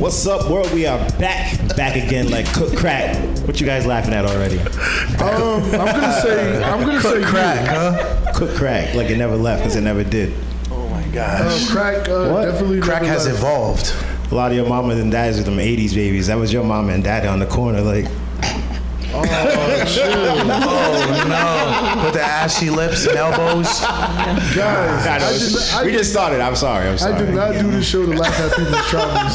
What's up, world? We are back again like cook crack. What you guys laughing at already? I'm gonna say crack, huh? Cook crack, like it never left because it never did. Oh my gosh. Crack definitely Crack has left. evolved. A lot of your mamas and dads are them 80s babies. That was your mama and daddy on the corner, like. Oh shit! Oh no! With the ashy lips and elbows. Guys, we just started. I'm sorry. I did not do this show to laugh at people's troubles.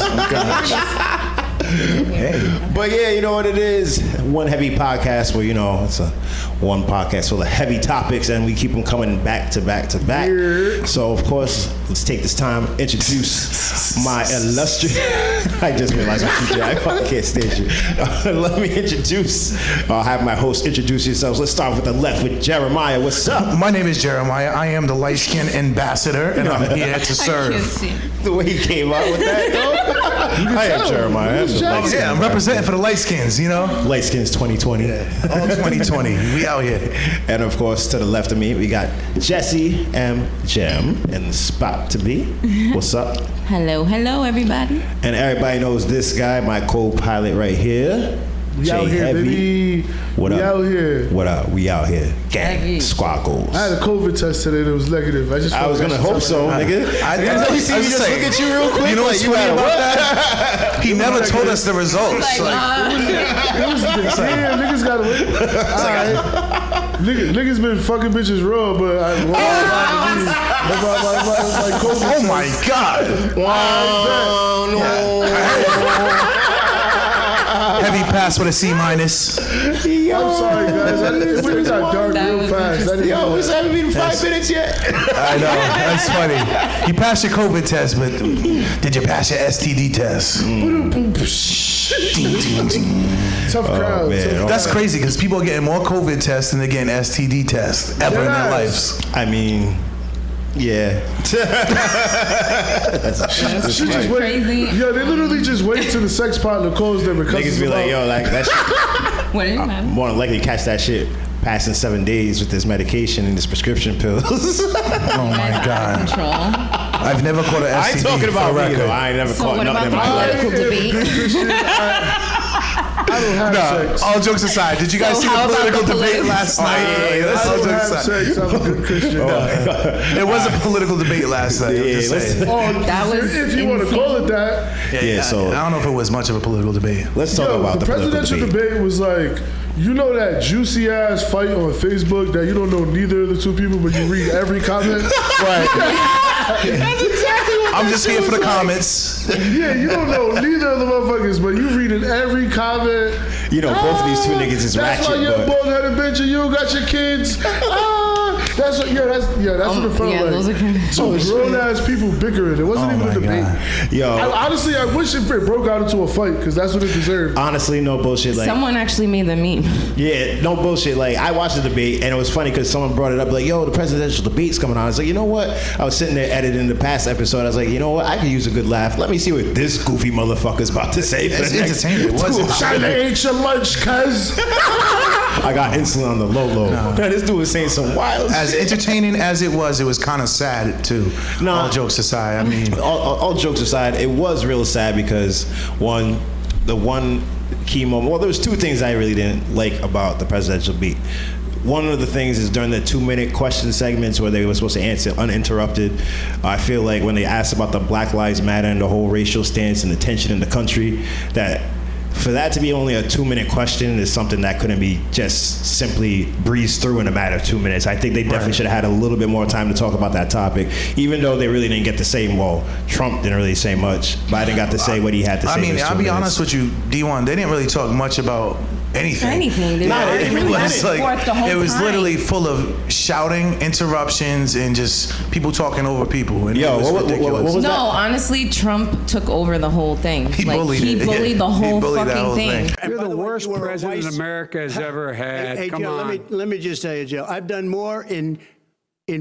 Hey. But yeah, you know what it is? One heavy podcast where, it's a one podcast full of heavy topics and we keep them coming back to back to back. Yeah. So, of course, let's take this time, introduce my illustrious... I just realized what you did. I fucking can't stand you. Let me I'll have my host introduce yourselves. Let's start with the left with Jeremiah. What's up? My name is Jeremiah. I am the light-skinned ambassador and I'm here to serve. The way he came out with that, though. I am Jeremiah. Yeah, I'm representing for the light skins, Light skins 2020. All 2020. We out here. And of course, to the left of me, we got Jesse M. Jem in the spot to be. What's up? Hello, everybody. And everybody knows this guy, my co-pilot right here. We out here, baby. What up? We out here. What up? We out here. Gang. Squad goals. I had a COVID test today that was negative. I was gonna hope so, nigga. I see me just look at you real quick. You know what's funny about that? He never told us the results. Niggas gotta wait. Niggas been fucking bitches raw, but like COVID. Oh my God. Wow. No. Heavy pass with a C-. I'm sorry, guys. We got dark real fast. It's haven't been 5 minutes yet. I know. That's funny. You passed your COVID test, but did you pass your STD test? Tough crowd. Man. That's crazy because people are getting more COVID tests than they're getting STD tests ever in their lives. I mean, yeah. She just wait. Yo, they literally just wait till the sex partner calls them because Niggas be like, yo, like that shit. What is that? More than likely catch that shit passing 7 days with this medication and this prescription pills. Oh my God. Control. I've never caught an STD. I ain't talking about me though. record. I ain't never caught nothing in my life. Political debate. I don't have sex. All jokes aside, did you guys see the political debate last night? I don't have sex. I'm a good Christian. It was a political debate last night. I'm just saying. That was if you want to call it that. Yeah, so I don't know if it was much of a political debate. Let's talk about the presidential debate was like, that juicy ass fight on Facebook that you don't know neither of the two people, but you read every comment. Right. That's exactly what I'm just here for the comments. Yeah, you don't know neither of the motherfuckers, but you reading every comment. Both of these two niggas is that's ratchet. That's why you're a bald-headed bitch and you don't got your kids. That's what it felt like. Those are kind of two grown-ass people bickering. It wasn't even a debate. Honestly, I wish it broke out into a fight because that's what it deserved. Honestly, no bullshit. Like, someone actually made the meme. Yeah, no bullshit. Like, I watched the debate and it was funny because someone brought it up like, yo, the presidential debate's coming on. I was like, you know what? I was sitting there editing the past episode. I was like, you know what? I could use a good laugh. Let me see what this goofy motherfucker's about to say. It's entertaining. It wasn't. China ate your lunch, cuz. I got insulin on the low. No. This dude was saying some wild As shit. entertaining as it was kind of sad too. No. All jokes aside, I mean. All jokes aside, it was real sad because the one key moment, well, there was two things I really didn't like about the presidential debate. One of the things is during the 2-minute question segments where they were supposed to answer uninterrupted. I feel like when they asked about the Black Lives Matter and the whole racial stance and the tension in the country, that for that to be only a 2-minute question is something that couldn't be just simply breezed through in a matter of 2 minutes. I think they definitely should have had a little bit more time to talk about that topic, even though they really didn't get to say, well, Trump didn't really say much, Biden got to say what he had to say. I mean, I'll be honest with you, D1, they didn't really talk much about anything. It was literally full of shouting, interruptions, and just people talking over people. And it was ridiculous. What was that? Honestly, Trump took over the whole thing. He bullied the whole fucking thing. You're the worst president America has ever had. Hey, Come Joe, on. let me just tell you, Joe, I've done more in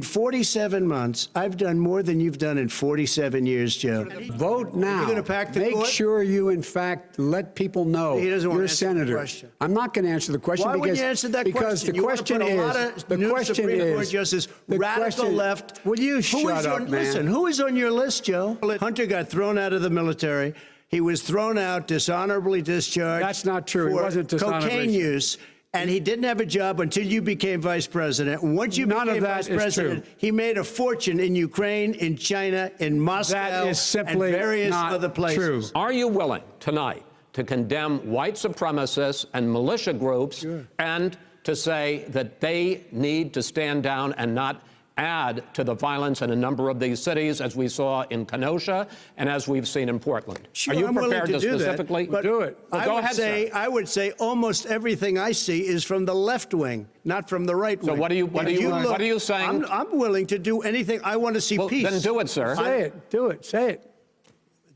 47 months. I've done more than you've done in 47 years, Joe. Vote now. You're gonna pack the Make court? sure you, in fact, let people know He doesn't want you're a to answer the senator. question. I'm not going to answer the question Why because wouldn't you answer that because question? the question you want to put a lot is of the new question Supreme Court is justice, the radical question, left. Will you shut up, man? Listen, who is on your list, Joe? Hunter got thrown out of the military. He was thrown out, dishonorably discharged. That's not true. He For wasn't dishonorably cocaine use. And he didn't have a job until you became vice president. And once you None of became that vice is president, true. he made a fortune in Ukraine, in China, in Moscow, That is simply and various not other places. true. Are you willing tonight to condemn white supremacists and militia groups and to say that they need to stand down and not add to the violence in a number of these cities, as we saw in Kenosha and as we've seen in Portland? Sure, Are you I'm willing prepared to do specifically that, but do it? Well, go ahead, sir. I would say almost everything I see is from the left wing, not from the right wing. So what are you saying? I'm willing to do anything. I want to see Well, peace. then do it, sir. Say it. Do it. Say it.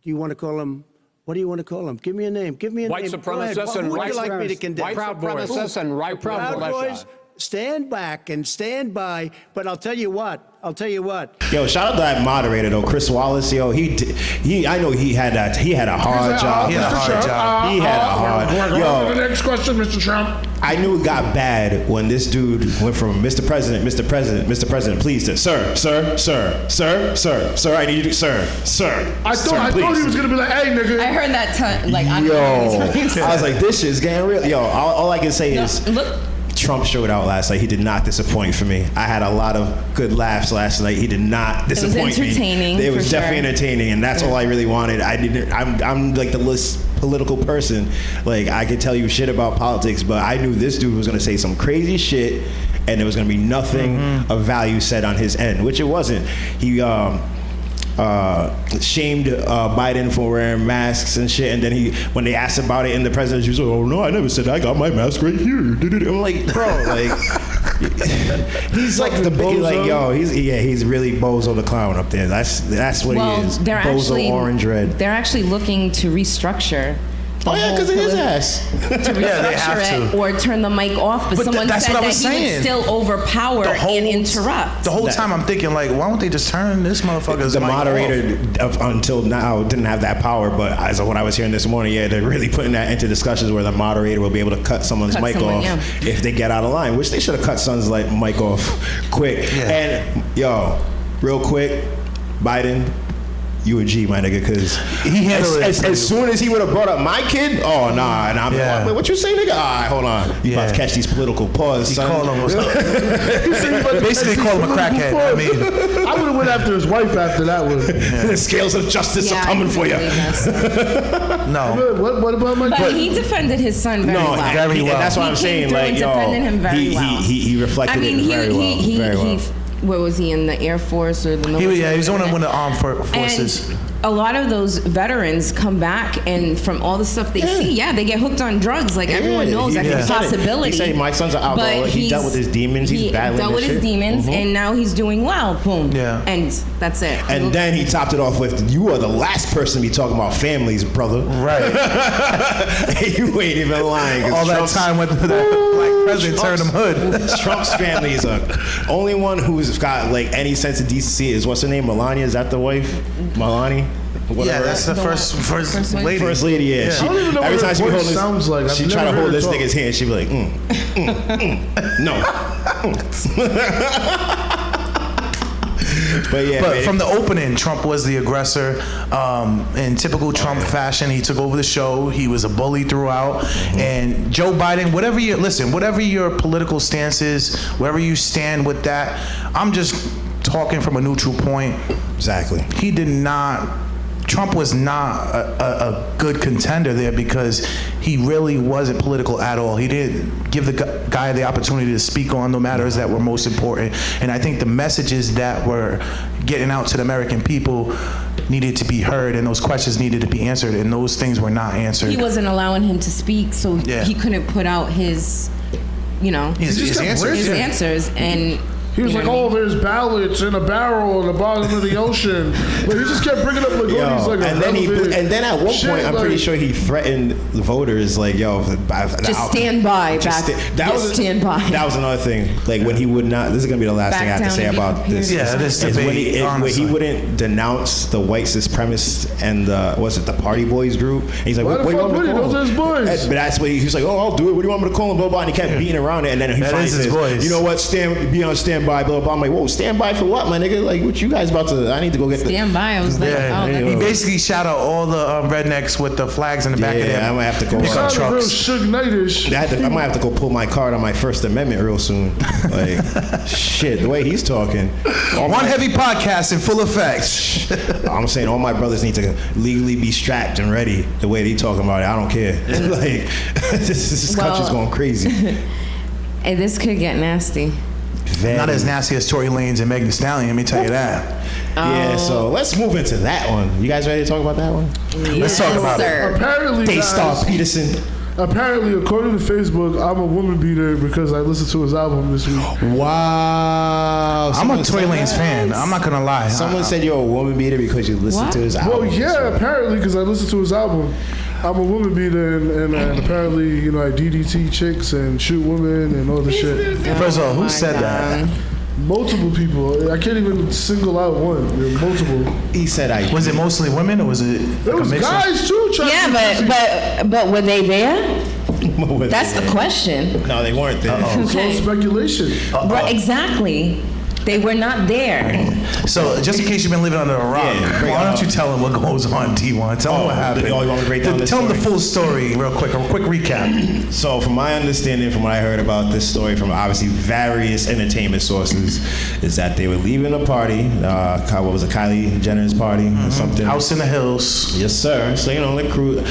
Do you want to call him? What do you want to call him? Give me a name. Give me a White name. Go ahead. supremacists and Who would you right like me to condemn? White Proud Boys. supremacists and right-wing Proud militia. Boys, stand back and stand by. But I'll tell you what. Yo, shout out to that moderator though, Chris Wallace. Yo, I know he had a hard job. He had a hard job. He had a hard. Yo, The next question, Mr. Trump. I knew it got bad when this dude went from Mr. President, Mr. President, Mr. President, please to sir, I need you to sir. I thought he was gonna be like, hey, nigga. I heard that like Yo, I was like, this shit's getting real. Yo, all I can say is, look. Trump showed out last night. He did not disappoint for me. I had a lot of good laughs last night. He did not disappoint me. It was entertaining. It was for definitely sure. entertaining, and that's all I really wanted. I'm like the least political person. Like, I could tell you shit about politics, but I knew this dude was gonna say some crazy shit, and there was gonna be nothing of value said on his end, which it wasn't. He shamed Biden for wearing masks and shit, and then when they asked about it in the presidency, he was like, "Oh no, I never said that. I got my mask right here." I'm like, bro, like he's like the big, like, yo, he's really Bozo the Clown up there. That's what he is. They're Bozo actually Orange Red. They're actually looking to restructure. Oh yeah, because of his ass. To restructure it or turn the mic off, but someone that's said what I that was he saying. would still overpower and interrupt. The whole time I'm thinking, like, why don't they just turn this motherfucker's The mic moderator off? until now didn't have that power, but as of what I was hearing this morning, they're really putting that into discussions where the moderator will be able to cut someone's mic off if they get out of line, which they should have cut someone's mic off quick. Yeah. And yo, real quick, Biden, you a G, my nigga, because He handled it. as soon as he would have brought up my kid, oh nah, and I'm like, wait, what you say, nigga? All right, hold on, you about to catch these political pause, He son. called him. Basically called him a crackhead. I mean, I would have went after his wife after that one. The scales of justice are coming for you. no. What about my But kid? he defended his son very well. very well. And that's what I'm saying. Like, yo, defended him very well. he reflected it very well. Where was he, in the Air Force or the military? He was on one of the armed forces. And a lot of those veterans come back, and from all the stuff they see, they get hooked on drugs. Like, everyone knows that's a possibility. He said my son's an alcoholic. He dealt with his demons. He's battling dealt with his demons, and now he's doing well. Boom. Yeah. And that's it. And then he topped it off with, "You are the last person to be talking about families, brother." Right. You ain't even lying. All that time with the black president turned him hood. Trump's family is only one who's got like any sense of decency is, what's her name? Melania? Is that the wife? Melania? Whatever. Yeah, that's the first lady. First lady, yeah. I don't even know every what time her she be voice holding sounds like. I've she try never to hold heard this her talk. nigga's hand. She be like, no. But yeah, But from the opening, Trump was the aggressor. In typical Trump fashion, he took over the show. He was a bully throughout. And Joe Biden, whatever your political stance is, wherever you stand with that, I'm just talking from a neutral point. exactly. Trump was not a good contender there because he really wasn't political at all. He didn't give the guy the opportunity to speak on the matters that were most important. And I think the messages that were getting out to the American people needed to be heard, and those questions needed to be answered, and those things were not answered. He wasn't allowing him to speak, so he couldn't put out his answers. And He was like, "Oh, there's ballots in a barrel in the bottom of the ocean," but he just kept bringing up like, Yo, all these like, and then at one point, I'm pretty sure he threatened the voters, like, "Yo, just stand by, stand by." That was another thing. Like, when he would not. This is gonna be the last thing I have to say about this. Yeah, this is debate, when he wouldn't denounce the white supremacists and the Party Boys group. And he's like, "Why the fuck would he? Those are his boys." But that's what he was like. "Oh, I'll do it. What do you want me to call him?" Blah blah. And he kept beating around it, and then he finally says, boys. "You know what? Be on standby. everybody blow up. I'm like, whoa, stand by for what, my nigga? Like, what you guys about to? I need to go get Stand by. I was like, Yeah, oh, he basically shout out all the rednecks with the flags in the back of Yeah, their I might have to go. pickup Sounded real trucks. Suge Knight-ish. I might have to go pull my card on my First Amendment real soon. Like, shit, the way he's talking. One heavy podcast in full effect. I'm saying all my brothers need to legally be strapped and ready the way they talking about it. I don't care. Like, this country's going crazy. Hey, this could get nasty. Not as nasty as Tory Lanez and Meghan Thee Stallion, let me tell you that. Yeah, so let's move into that one. You guys ready to talk about that one? Let's talk about it. Apparently, Daystar guys, Peterson. apparently, according to Facebook, I'm a woman beater because I listened to his album this week. Wow. I'm a Tory Lanez fan. I'm not gonna lie. Someone said you're a woman beater because you listened What? to his album. Well, yeah, apparently, because I listened to his album. I'm a woman beater, and apparently, you know, I DDT chicks and shoot women and all this shit. First of all, who my said that? God. Multiple people. I can't even single out one. There are multiple. He said I. Was it mostly women or was it like There a was mixture? guys too. Trying Yeah, to but were they there? That's the question. No, they weren't there. It's all speculation. Right, exactly. They were not there. So, just in case you've been living under a rock, Yeah, why don't you tell them what goes on, D1? Tell them what happened. you want me to break down this Tell them the story? full story real quick, a quick recap. So, from my understanding, from what I heard about this story from obviously various entertainment sources, is that they were leaving a party. What was it, Kylie Jenner's party or something? House in the Hills. Yes, sir. So, you know, the crew.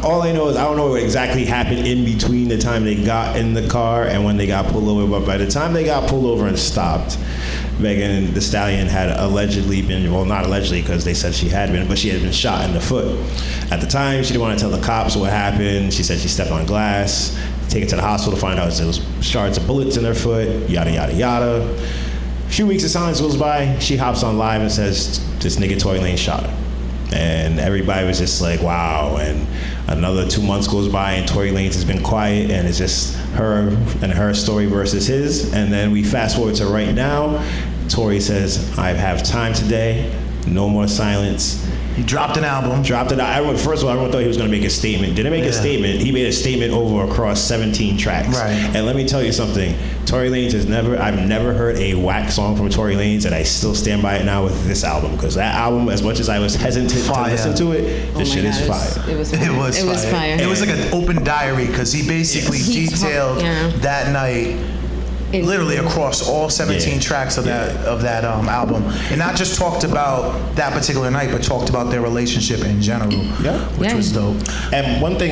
All I know is I don't know what exactly happened in between the time they got in the car and when they got pulled over. But by the time they got pulled over and stopped, Meghan Thee Stallion had allegedly been, well, not allegedly because they said she had been, but she had been shot in the foot. At the time, she didn't want to tell the cops what happened. She said she stepped on glass, taken to the hospital to find out there was shards of bullets in her foot, yada, yada, yada. A few weeks of silence goes by. She hops on live and says, this nigga Tory Lanez shot her. And everybody was just like, wow. And another 2 months goes by and Tory Lanez has been quiet and it's just her and her story versus his. And then we fast forward to right now. Tory says, I have time today, no more silence. He dropped an album. Dropped it out. First of all, everyone thought he was going to make a statement. Didn't make a statement. He made a statement over across 17 tracks. Right. And let me tell you something. Tory Lanez I've never heard a whack song from Tory Lanez, and I still stand by it now with this album. Because that album, as much as I was hesitant to listen to it, this shit is fire. It was It was fire. It was like an open diary because he basically He detailed that night literally across all 17 tracks of that album, and not just talked about that particular night, but talked about their relationship in general, which was dope. And one thing,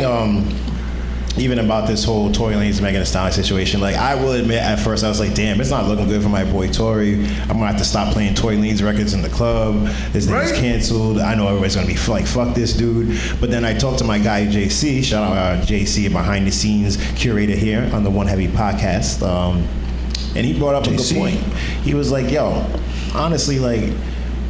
even about this whole Tory Lanez Meghan Thee Stallion situation, like I will admit at first I was like, damn, it's not looking good for my boy Tory. I'm gonna have to stop playing Tory Lanez records in the club. This thing is canceled. I know everybody's gonna be like, fuck this dude. But then I talked to my guy JC, shout out JC, behind the scenes curator here on the One Heavy podcast. And he brought up a good point. He was like, yo, honestly, like,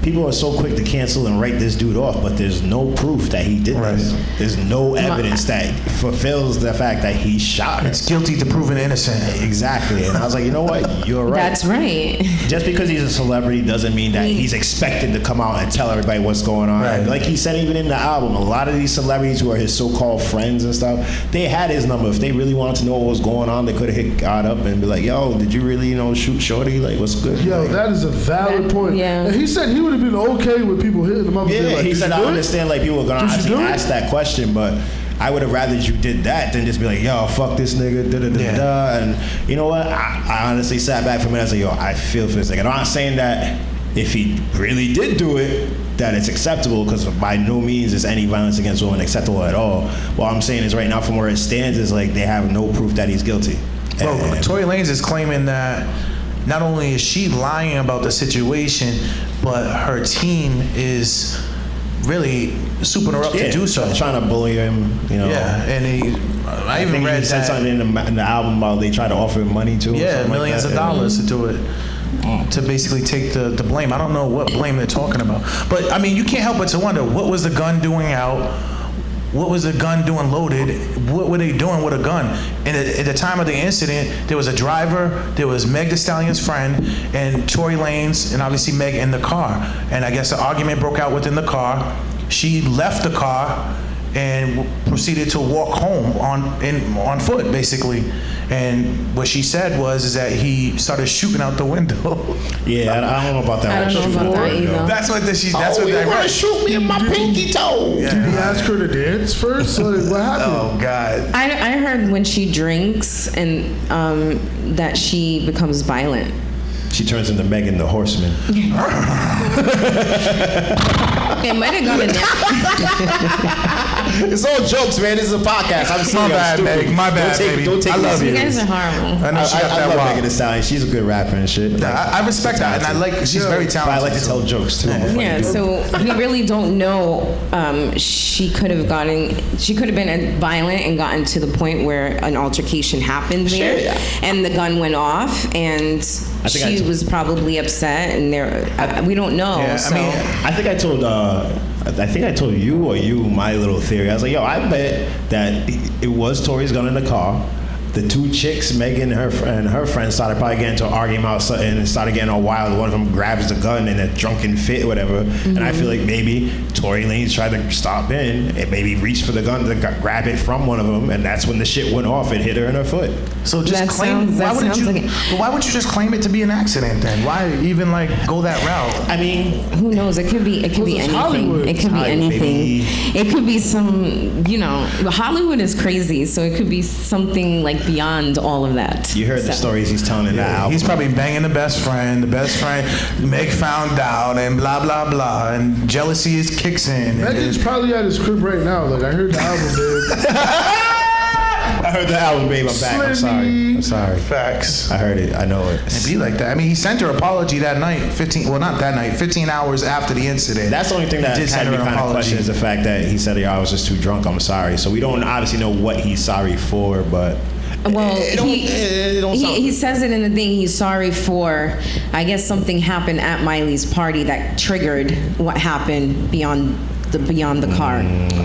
people are so quick to cancel and write this dude off, but there's no proof that he did this. There's no evidence that fulfills the fact that he shot her. It's guilty to proven innocent. Exactly. And I was like, you know what? You're right. That's right. Just because he's a celebrity doesn't mean that he's expected to come out and tell everybody what's going on. Right. Like he said, even in the album, a lot of these celebrities who are his so-called friends and stuff, they had his number. If they really wanted to know what was going on, they could have hit God up and be like, yo, did you really, shoot Shorty? Like, what's good? Yo, like, that is a valid point. Yeah. And he said he would have been okay with people hitting him up. yeah, and being like, he "Did said, you I do it?" understand, like, people are going to Did you actually do it? ask that question, but I would have rather you did that than just be like, yo, fuck this nigga, da-da-da-da. And you know what? I honestly sat back for a minute and said, yo, I feel for this nigga. I'm not saying that if he really did do it, that it's acceptable, because by no means is any violence against women acceptable at all. What I'm saying is right now from where it stands is like they have no proof that he's guilty. Well, And- Tory Lanez is claiming that not only is she lying about the situation, but her team is really souping her up to do so. Trying to bully him, Yeah, and I even think read he said that. something in the album about they tried to offer him money too. Yeah, millions of dollars to do it. To basically take the blame. I don't know what blame they're talking about. But, I mean, you can't help but to wonder, what was the gun doing out? What was the gun doing loaded? What were they doing with a gun? And at the time of the incident, there was a driver, there was Meg Thee Stallion's friend, and Tory Lanez, and obviously Meg in the car. And I guess an argument broke out within the car. She left the car, and proceeded to walk home on foot, basically. And what she said is that he started shooting out the window. Yeah, I don't know about that. I don't know about that either. That's what they read. Shoot me in my pinky toe. Yeah. Did he ask her to dance first? Like, what happened? Oh God. I heard when she drinks and that she becomes violent. She turns into Meghan the Horseman. It might have gone in there. It's all jokes, man. This is a podcast. I'm serious. My bad, stupid. Meg. My bad, baby. Don't take I it love serious. You guys are horrible. I know she got I that love wild. Megan Thee Stallion. She's a good rapper and shit. I respect that, and I like. She's very But talented. I like to tell jokes too. I'm a funny Yeah, dude. so we really don't know. She could have been violent and gotten to the point where an altercation happened there, Sure, yeah. and the gun went off, and think I she was probably upset, and we don't know. Yeah, so. I think I told you or you my little theory. I was like, yo, I bet that it was Tory's gun in the car. The two chicks, Meghan and her friend, started probably getting into an argument about something and started getting all wild. One of them grabs the gun in a drunken fit or whatever. And I feel like maybe Tory Lanez tried to stop in and maybe reached for the gun to grab it from one of them, and that's when the shit went off and hit her in her foot. So just That claim. sounds- that sounds like it. Why would you just claim it to be an accident then? Why even like go that route? I mean, Who knows? It could be it's anything. Hollywood. It could be Hollywood, anything. baby. It could be some, Hollywood is crazy, so it could be something like beyond all of that. you heard the So- stories he's telling in the album. He's probably banging the best friend. The best friend, Meg found out, and blah blah blah, and jealousy is kicks in. Megan's probably at his crib right now. Like, I heard the album, dude. I heard the album, babe. I'm back. I'm sorry. I'm sorry. Facts. I heard it. I know it. It'd be like that. I mean, he sent her an apology that night. 15 hours after the incident. That's the only thing that He did had send me her an kind of apology. question is the fact that he said, "Yo, I was just too drunk. I'm sorry." So we don't obviously know what he's sorry for, but Well, it don't sound he says it in the thing. He's sorry for, I guess something happened at Miley's party that triggered what happened beyond the car.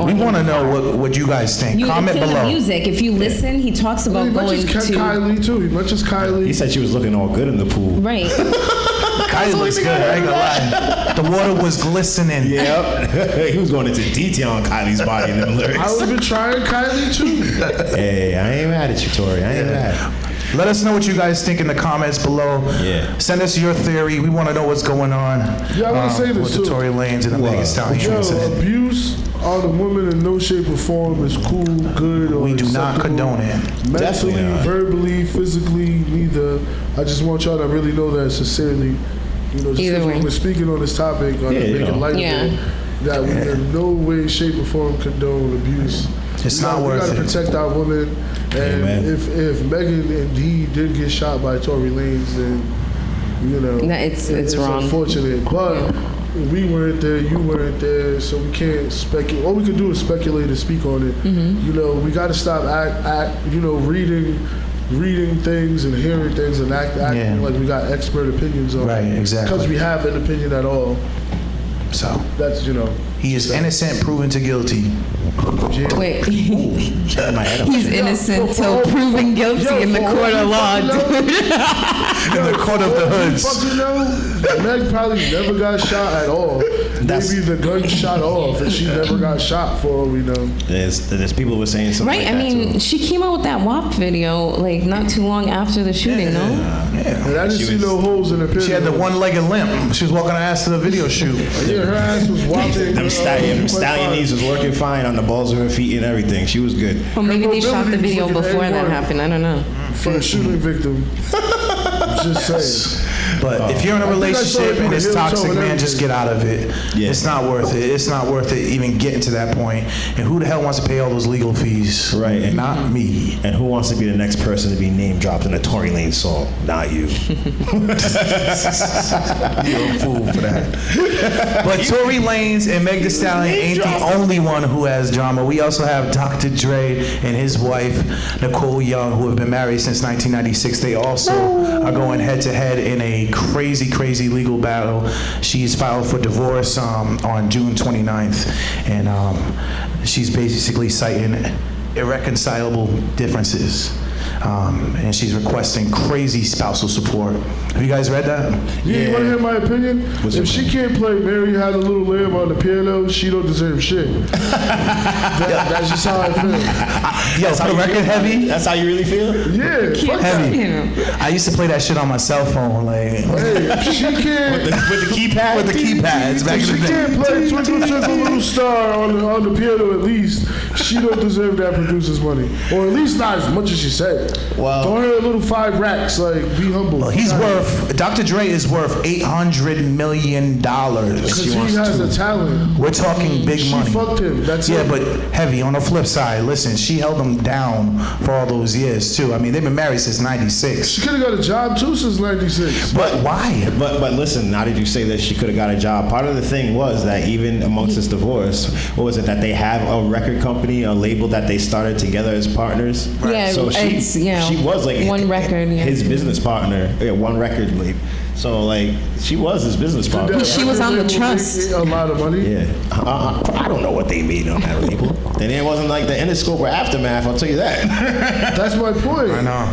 We want to know what you guys think. Comment it's in below. the music. If you listen, he talks about He going mentions to Kylie, too. He mentions Kylie. He said she was looking all good in the pool. right. Kylie looks good. I ain't gonna lie. The water was glistening. Yep. He was going into detail on Kylie's body in them lyrics. I would have been trying Kylie, too. Hey, I ain't mad at you, Tory. I ain't mad. Let us know what you guys think in the comments below. Yeah. Send us your theory. We want to know what's going on. Yeah, I wanna say this, with the too. Tory Lanez and the Megan Thee Stallion Yo, incident. abuse on a woman in no shape or form is cool, good, or We do not acceptable. condone it. Mentally, Definitely not. verbally, physically, neither. I just want y'all to really know that sincerely. Just Either 'cause way. when we're speaking on this topic, making light of it, that we in no way, shape, or form condone abuse. It's not worth We it. gotta protect our women. And Amen. if Meghan indeed did get shot by Tory Lanez, then It's wrong. unfortunate. But we weren't there, you weren't there, so we can't speculate. All we can do is speculate and speak on it. Mm-hmm. We got to stop reading things and hearing things and acting Yeah. like we got expert opinions on Right, exactly. because we have an opinion at all. So That's he is innocent, proven to guilty. Wait. In my head, I'm He's innocent till proven guilty in the court of law, dude. In the court of the hoods. Meg probably never got shot at all. Maybe the gun shot off and she never got shot for all we know. There's people who were saying something Right, like I that mean, too. she came out with that WAP video like not too long after the shooting, no? And I didn't She see was- no holes in her picture. She had the one-legged limp. She was walking her ass to the video shoot. Yeah, her ass was walking. Them stallion knees was working fine on the balls of her feet and everything. She was good. Or maybe they shot the mobility was video looking before that A1. happened. I don't know. For a shooting victim. Just saying. But if you're in a I think I saw it relationship on and it's the Hill toxic, Toe and man, just everything. get out of it. Yeah. It's not worth it. It's not worth it even getting to that point. And who the hell wants to pay all those legal fees? Right. Not me. And who wants to be the next person to be name dropped in a Tory Lanez song? Not you. You're a fool for that. But Tory Lanez and Meg Thee Stallion ain't the only one who has drama. We also have Dr. Dre and his wife, Nicole Young, who have been married since 1996. They also are going head to head in a crazy, crazy legal battle. She's filed for divorce on June 29th. And she's basically citing irreconcilable differences. and she's requesting crazy spousal support. Have you guys read that? Yeah, you want to hear my opinion? If she can't play Mary Had a Little Lamb on the piano, she don't deserve shit. That's just how I feel. Yo, for the record, Heavy. That's how you really feel? Yeah, fuck that. Heavy. I used to play that shit on my cell phone, like. Hey, if she can't. With the keypad? With the keypads back If in she the day. can't play Twinkle Twinkle Little Star on the piano at least, she don't deserve that producer's money. Or at least not as much as she said. Well, Throw her a little 5 racks, like, be humble. Well, he's worth, Dr. Dre is worth $800 million. Because he has a talent. We're talking big She money. fucked him, that's Yeah, it. but Heavy, on the flip side, listen, she held him down for all those years, too. I mean, they've been married since She '96. could have got a job, too, since 96. But why? But listen, now that you say that she could have got a job, part of the thing was that even amongst this divorce, what was it, that they have a record company, a label that they started together as partners? Yeah, So it's, she was like one record, yeah. his business partner, one record label. So like she was his business partner. She was on the Record label trust. make a lot of money. Yeah, I don't know what they made on that label. And it wasn't like the Interscope or Aftermath, I'll tell you that. That's my point. I know.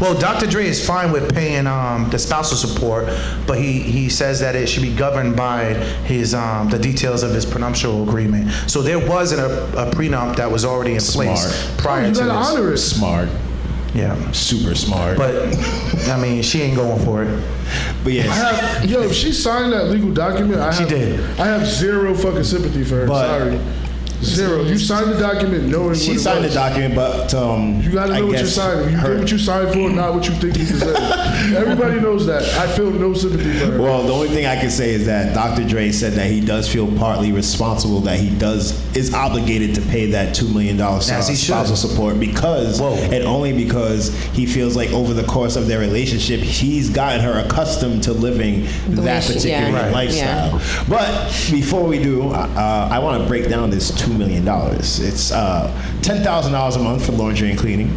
Well, Dr. Dre is fine with paying the spousal support, but he says that it should be governed by his the details of his prenuptial agreement. So there was a prenup that was already in place Smart. prior You to gotta this. honor it. Smart, Yeah, super smart. but I mean, she ain't going for it. But yes, If she signed that legal document, She did. I have zero fucking sympathy for her. But- Sorry. Zero. You signed the document knowing she what it signed the was. document, but You gotta know what you're signing. You did what you signed for, not what you think you deserve. Everybody knows that. I feel no sympathy for her. Well, the only thing I can say is that Dr. Dre said that he does feel partly responsible, that he is obligated to pay that $2 million As he should. spousal support because, Whoa. and only because he feels like over the course of their relationship, he's gotten her accustomed to living The way that she- particular yeah. Right. lifestyle. But before we do, I want to break down this $2 million. It's $10,000 a month for laundry and cleaning.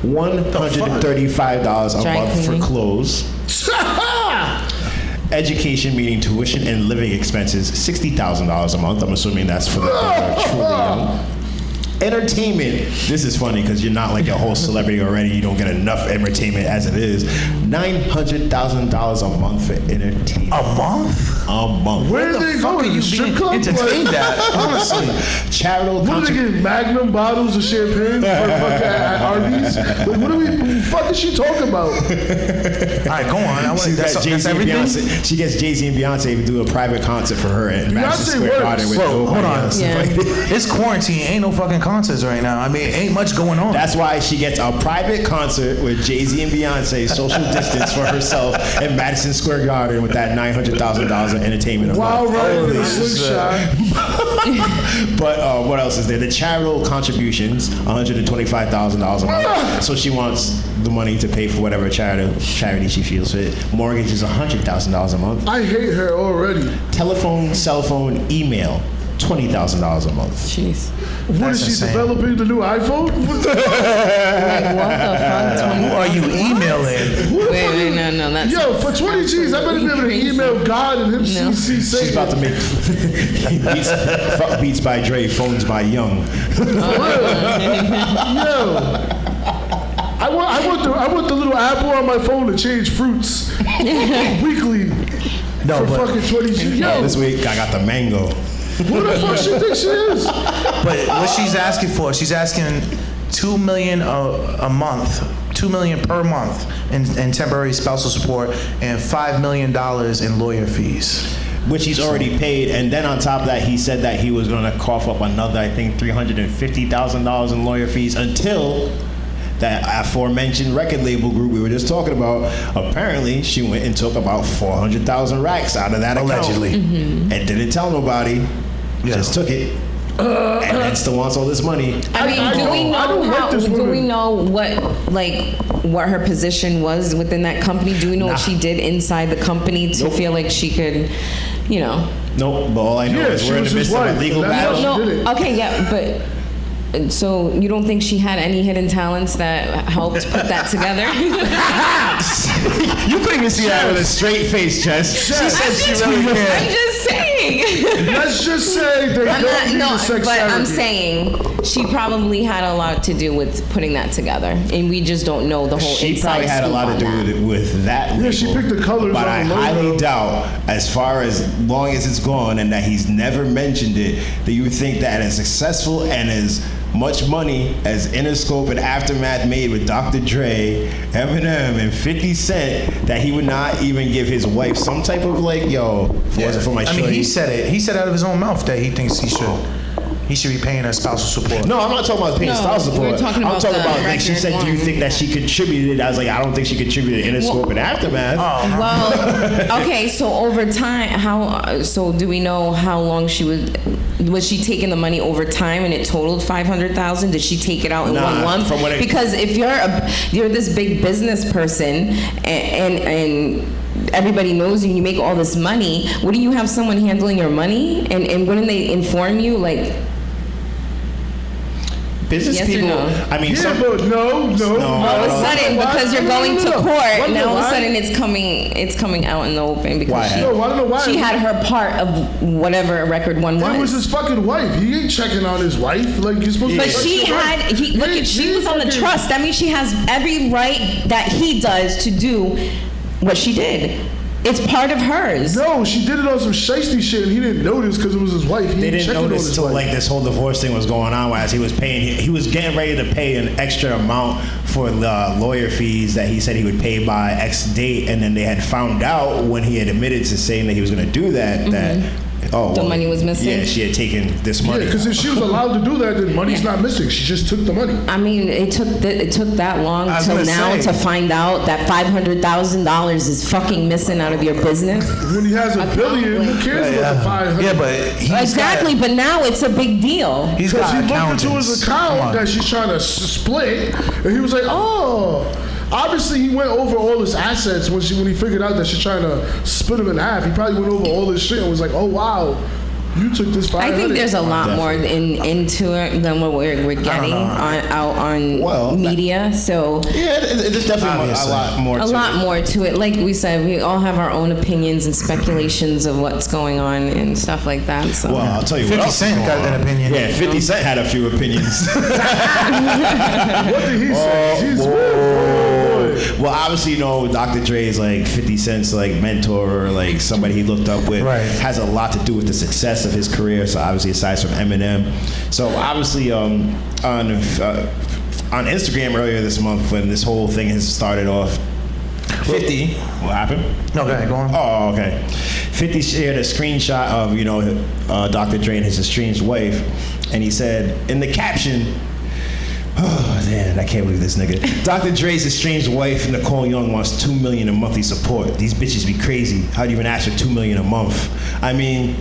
$135 a Dry month for cleaning. clothes. Education, meaning tuition and living expenses, $60,000 a month. I'm assuming that's for the truly young. Entertainment. This is funny because you're not like a whole celebrity already. You don't get enough entertainment as it is. $900,000 a month for entertainment. A month? A month. Where are they going? The strip club? entertained at? Honestly. Charitable What are they getting? Magnum bottles of champagne for fucking at Arby's? Like, what the fuck is she talking about? All right, go on. That's Jay-Z and everything? Beyonce. She gets Jay-Z and Beyonce to do a private concert for her at Madison Beyonce Square works. Garden with Bro, hold nobody on. else. Yeah. It's quarantine. Ain't no fucking concerts right now. I mean, ain't much going on. That's why she gets a private concert with Jay-Z and Beyonce, social distance for herself at Madison Square Garden with that $900,000 of entertainment. While riding in a slingshot. But what else is there? The charitable contributions, $125,000 a month. So she wants the money to pay for whatever charity she feels fit. Mortgage is $100,000 a month. I hate her already. Telephone, cell phone, email, $20,000 a month. Jeez. What is she insane. developing the new iPhone? What the fuck? Like, what the fuck? Who are you emailing? Wait, no, that's... Yo, for 20 G's, I better be able to email God and him No. CC say She's about to make beats by Dre, phones by Young. Yo. I want the little Apple on my phone to change fruits weekly No, for but, fucking 20 G's. Yo, This week I got the mango. who the fuck she think she is? but what she's asking for, she's asking $2 million a month, $2 million per month in temporary spousal support, and $5 million in lawyer fees. Which he's already paid, and then on top of that, he said that he was going to cough up another, I think, $350,000 in lawyer fees until that aforementioned record label group we were just talking about. Apparently, she went and took about 400,000 racks out of that Allegedly. account and didn't tell nobody. Just took it, and then still wants all this money. I mean, I do we don't know like how? this Do woman. we know what her position was within that company? Do we know what she did inside the company to feel like she could, you know? Nope, but all I know Yeah, is she we're in was the his midst of a wife, legal and that's battle. how No, did it. okay, yeah, but so you don't think she had any hidden talents that helped put that together? You couldn't even see that with a straight face, Jess. She said she really I'm can't. just saying. Let's just say they don't need the sex but I'm therapy. saying she probably had a lot to do with putting that together, and we just don't know the whole She inside probably had a scoop lot on to do that. with that. Yeah, she label. picked the colors But on I the logo. highly doubt, as far as long as it's gone and that he's never mentioned it, that you would think that as successful and as much money as Interscope and Aftermath made with Dr. Dre, Eminem, and 50 Cent, that he would not even give his wife some type of like, yo, for my I mean, shorty. he said it. He said out of his own mouth that he thinks he should be paying her spousal support. No, I'm not talking about paying No, spouse support. we're talking I'm about talking the about like she record said, do you one. think that she contributed? I was like, I don't think she contributed to Interscope and Aftermath. Well, okay, so over time, so do we know how long was she taking the money over time and it totaled 500,000? Did she take it out in Nah, one lump? from what Because if you're this big business person and everybody knows you and you make all this money, wouldn't you have someone handling your money? And wouldn't they inform you, like, Business Yes or people, no? I mean, Yeah, some, but no. all of a sudden, Why- because you're no, going no, to no. court, Why- now all of a why- sudden it's coming out in the open because Why? No, I don't know why. she had her part of whatever record one It was was. his fucking wife. He ain't checking on his wife. Like, you're supposed to But check she your had, wife. look at, she was on the fucking- trust. That means she has every right that he does to do what she did. It's part of hers. No, she did it on some shiesty shit, and he didn't notice because it was his wife. He they ain't didn't checking on notice his until wife. like this whole divorce thing was going on, as he was paying. He was getting ready to pay an extra amount for the lawyer fees that he said he would pay by X date, and then they had found out when he had admitted to saying that he was going to do that that The money was missing? Yeah, she had taken this money. Yeah, because if she was allowed to do that, then money's not missing. She just took the money. I mean, it took that long I was till gonna now say. to find out that $500,000 is fucking missing out of your business. When he has $1 billion, who cares about the 500? Yeah, but he's Exactly, got, but now it's a big deal. he's Because got he looked accountants. into his Come account on. that she's trying to split, and he was like, "Oh." Obviously, he went over all his assets when he figured out that she's trying to split him in half. He probably went over all his shit and was like, "Oh wow, you took this 500." I think there's a lot more into it than what we're getting out on media. So Yeah, there's definitely Obviously. a lot more. a lot more to it. Like we said, we all have our own opinions and speculations of what's going on and stuff like that. So Well, I'll tell you 50 what else is Cent going got on. that opinion. Yeah, 50 Cent had a few opinions. What did he say? He's Well, obviously, you know, Dr. Dre is like 50 Cent's like mentor or like somebody he looked up with. Right. Has a lot to do with the success of his career. So obviously, aside from Eminem, so obviously on Instagram earlier this month when this whole thing has started off, 50. What happened? Okay, go on. Oh, okay. 50 shared a screenshot of, you know, Dr. Dre and his estranged wife, and he said in the caption, "Oh, man, I can't believe this nigga. Dr. Dre's estranged wife, Nicole Young, wants $2 million in monthly support. These bitches be crazy. How do you even ask for $2 million a month?" I mean,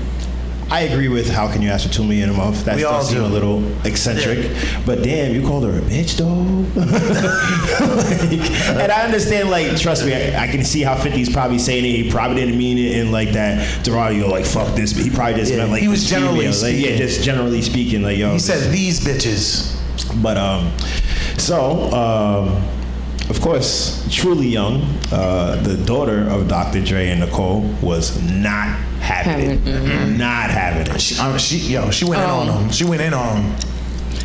I agree with how can you ask for $2 million a month? That We all does seem do. a little eccentric. But damn, you called her a bitch, though? Like, and I understand, like, trust me, I can see how 50's probably saying it. He probably didn't mean it in, like, that derogatory, like, fuck this. But he probably just meant, like, he was this generally female. Like, yeah, speaking. just generally speaking. Like, yo. He said these bitches. But of course, Truly Young, the daughter of Dr. Dre and Nicole, was not having it. Not having it. She went in on him. She went in on him.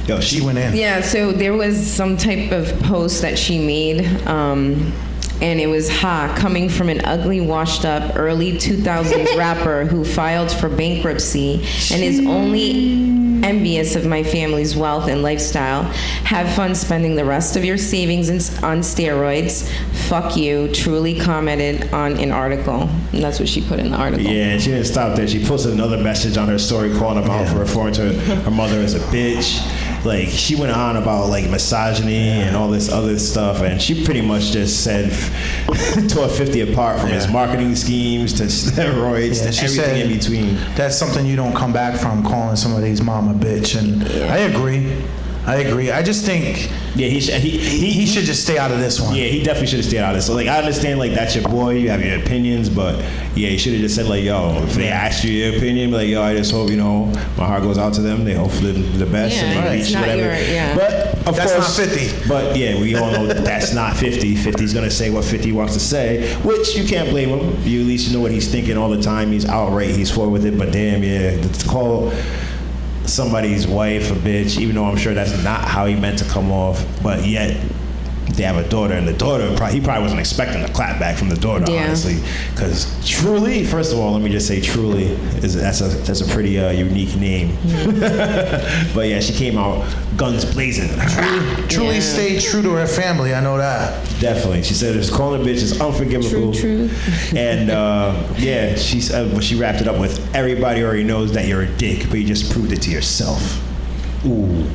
Yo, She went in. yeah, so there was some type of post that she made, and it was coming from an ugly, washed-up, early 2000s rapper who filed for bankruptcy and is only envious of my family's wealth and lifestyle. Have fun spending the rest of your savings on steroids. Fuck you. Truly commented on an article. And that's what she put in the article. Yeah, she didn't stop there. She posted another message on her story calling him out for referring to her mother as a bitch. Like, she went on about, like, misogyny and all this other stuff, and she pretty much just said, tore 50 apart from his marketing schemes to steroids to she everything in between. That's something you don't come back from, calling somebody's mom a bitch. And I agree. I agree. I just think he should just stay out of this one. Yeah, he definitely should have stayed out of this. So, like, I understand, like, that's your boy, you have your opinions, but, yeah, he should have just said, like, yo, if they ask you your opinion, be like, yo, I just hope, you know, my heart goes out to them. They hope for the best, Yeah, and they it's reach not whatever. But, of That's course, not 50. But, yeah, we all know that's not 50. 50's going to say what 50 wants to say, which you can't blame him. You at least know what he's thinking all the time. He's outright, he's forward with it, but damn, yeah, to call somebody's wife a bitch, even though I'm sure that's not how he meant to come off, but yet they have a daughter, and the daughter, he probably wasn't expecting a clap back from the daughter, honestly, because Truly, first of all, let me just say Truly, that's a pretty unique name. But yeah, she came out guns blazing. Truly stayed true to her family, I know that. Definitely. She said calling a bitch is unforgivable. True. And yeah, she wrapped it up with, everybody already knows that you're a dick, but you just proved it to yourself. Ooh.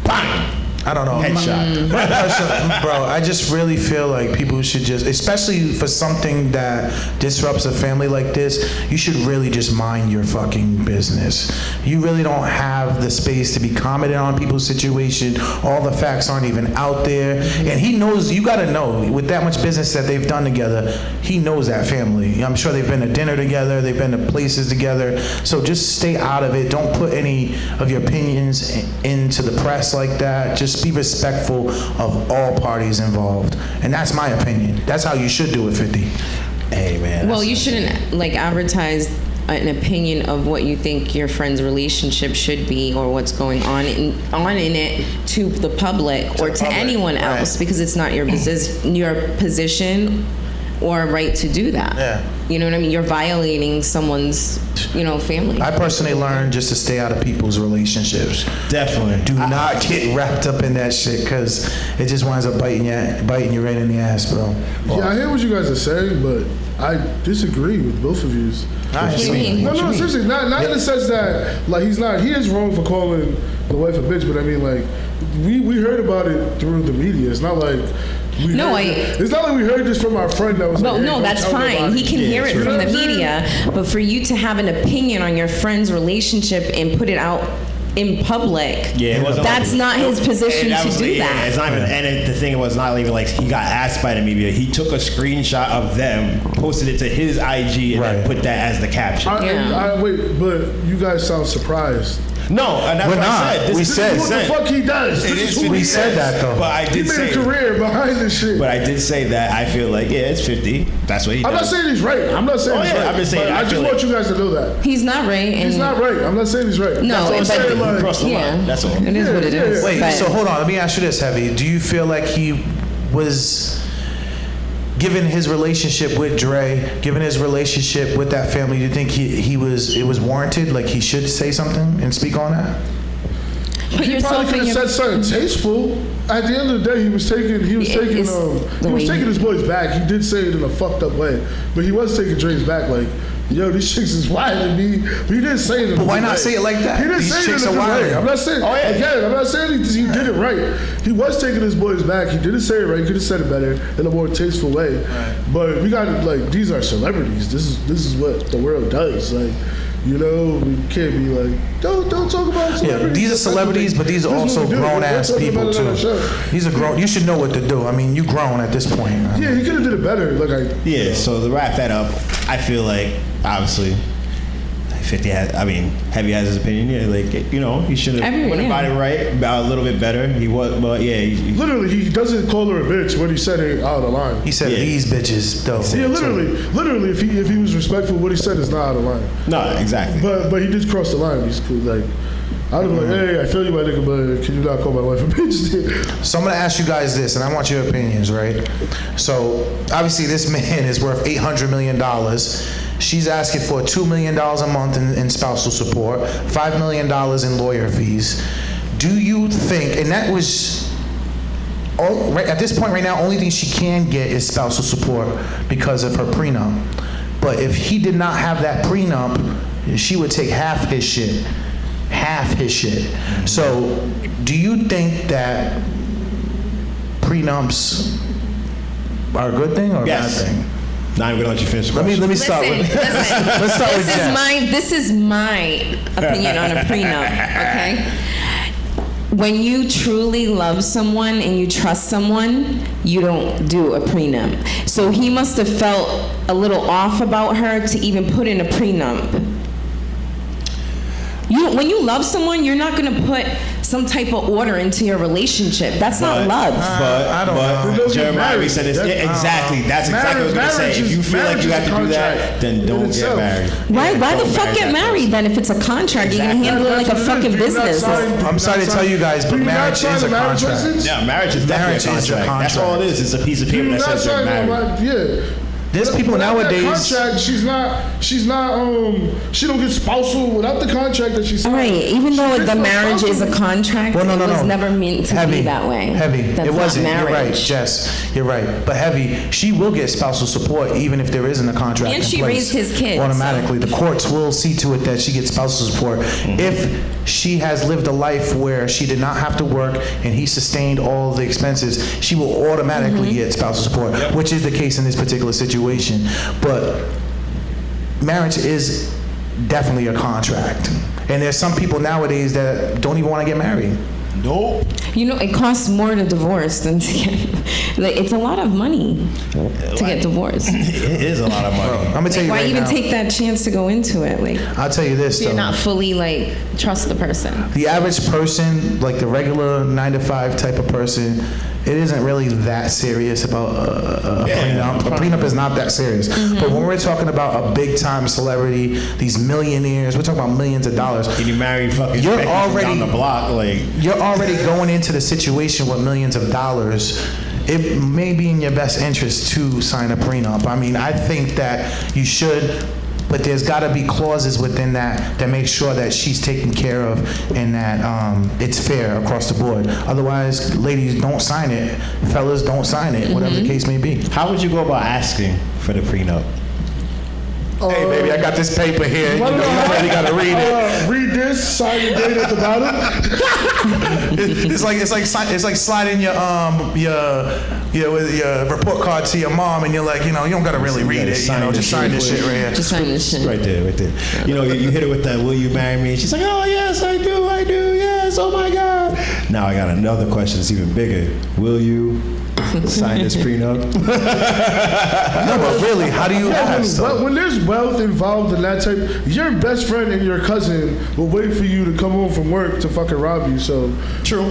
Bang! I don't know. Headshot. Bro, I just really feel like people should just, especially for something that disrupts a family like this, you should really just mind your fucking business. You really don't have the space to be commenting on people's situation. All the facts aren't even out there. And he knows, you gotta know, with that much business that they've done together, he knows that family. I'm sure they've been to dinner together, they've been to places together. So just stay out of it. Don't put any of your opinions into the press like that. Just be respectful of all parties involved, and that's my opinion. That's how you should do it, 50. Hey man. Well, you shouldn't like advertise an opinion of what you think your friend's relationship should be or what's going on in it to the public or to anyone else, because it's not your position or right to do that. Yeah. You know what I mean? You're violating someone's, family. I personally learned just to stay out of people's relationships. Definitely. Do not get wrapped up in that shit, because it just winds up biting you right in the ass, bro. Yeah, I hear what you guys are saying, but I disagree with both of you. What do you mean? No, seriously, not in the sense that, like, he is wrong for calling the wife a bitch, but I mean, like, we heard about it through the media. It's not like it's not like we heard this from our friend that was like, hey, no, that's fine. He can hear it from the media, but for you to have an opinion on your friend's relationship and put it out in public, that's not his position to do that. It's not even, and the thing was not even like he got asked by the media. He took a screenshot of them, posted it to his IG, and then put that as the caption. Wait, but you guys sound surprised. No, and that's We're what not. I said. This is what the fuck he does. We said that though. But I did He made a career behind this shit. But I did say that I feel like, it's 50. That's what he does. I'm not saying he's right. I'm not saying he's right. I'm just saying, I just want you guys to know that. He's not right. And He's not right. I'm not saying he's right. No, That's what I'm saying, like, crossed the line. That's all. It is what it is. Wait, but- so hold on. Let me ask you this, Heavy. Do you feel like he was, given his relationship with Dre, given his relationship with that family, do you think it was warranted? Like he should say something and speak on that? Put He yourself probably in could have said something tasteful. At the end of the day, he was taking his boys back. He did say it in a fucked up way, but he was taking Dre's back. Like, yo, these chicks is wilding me. But he didn't say it in a But why good not way. say it like that? He didn't These say chicks it in a are good way. wilding. I'm not saying. Again, I'm not saying he did it right. He was taking his boys back. He didn't say it right. He could have said it better in a more tasteful way. Right. But we got to, like, these are celebrities. This is what the world does. Like, we can't be like, don't talk about celebrities. Yeah, these are celebrities, but these are also grown-ass people, too. These are grown. You should know what to do. I mean, you grown at this point. Yeah, he could have did it better. So to wrap that up, I feel like, obviously, 50 Heavy has his opinion. Yeah, like, he should have went about it right, about a little bit better. He was, but yeah. Literally, he doesn't call her a bitch when he said it out of line. He said these bitches, though. Yeah, literally, if he was respectful, what he said is not out of line. No, exactly. But he did cross the line. He's cool. Like, I'd be like, hey, I feel you, my nigga, but can you not call my wife a bitch? So I'm gonna ask you guys this, and I want your opinions, right? So obviously, this man is worth $800 million. She's asking for $2 million a month in spousal support, $5 million in lawyer fees. Do you think, and that was, right at this point right now, only thing she can get is spousal support because of her prenup. But if he did not have that prenup, she would take half his shit. So do you think that prenups are a good thing or a bad thing? Now I'm gonna let you finish the question. Let me start with let's start with Jeff. This is my opinion on a prenup, okay? when you truly love someone and you trust someone, you don't do a prenup. So he must have felt a little off about her to even put in a prenup. When you love someone, you're not going to put some type of order into your relationship. That's not love. But Jeremiah said this. Exactly. That's exactly what I was going to say. If you feel like you have to do that, then don't get married. Why the fuck get married then if it's a contract? You're going to handle it like a fucking business. I'm sorry to tell you guys, but marriage is a contract. Yeah, marriage is definitely a contract. That's all it is. It's a piece of paper that says you're married. Yeah. There's people nowadays. Contract, she don't get spousal without the contract that she signed. Right, even though the marriage is a contract, it was never meant to be that way. It wasn't. You're right, Jess. You're right. But Heavy, she will get spousal support even if there isn't a contract. And she raised his kids. Automatically. The courts will see to it that she gets spousal support. If she has lived a life where she did not have to work and he sustained all the expenses, she will automatically get spousal support, which is the case in this particular situation. But marriage is definitely a contract. And there's some people nowadays that don't even want to get married. Nope. You know, it costs more to divorce than to get. Like, it's a lot of money to get divorced. It is a lot of money. I'm gonna tell you why right even now, take that chance to go into it? Like, I'll tell you this you're though. not fully trust the person. The average person, like the regular 9-to-5 type of person, it isn't really that serious about a prenup. A prenup is not that serious. But when we're talking about a big time celebrity, these millionaires, we're talking about millions of dollars. And you marry fucking You're Becky already from down the block, you're already going into the situation with millions of dollars. It may be in your best interest to sign a prenup. I mean, I think that you should. But there's got to be clauses within that make sure that she's taken care of and that it's fair across the board. Otherwise, ladies, don't sign it. Fellas, don't sign it, whatever the case may be. How would you go about asking for the prenup? Hey, baby, I got this paper here. You already got to read it. Read this, sign the date at the bottom. It's like sliding your report card to your mom, and you're like, you don't got to really read it. Just sign this shit right here. Just sign this shit. Right there. You hit it with that, will you marry me? And she's like, oh, yes, I do, yes, oh my God. Now I got another question that's even bigger. Will you sign this prenup? No, but really, how do you ask? When there's wealth involved in that type, your best friend and your cousin will wait for you to come home from work to fucking rob you. So true.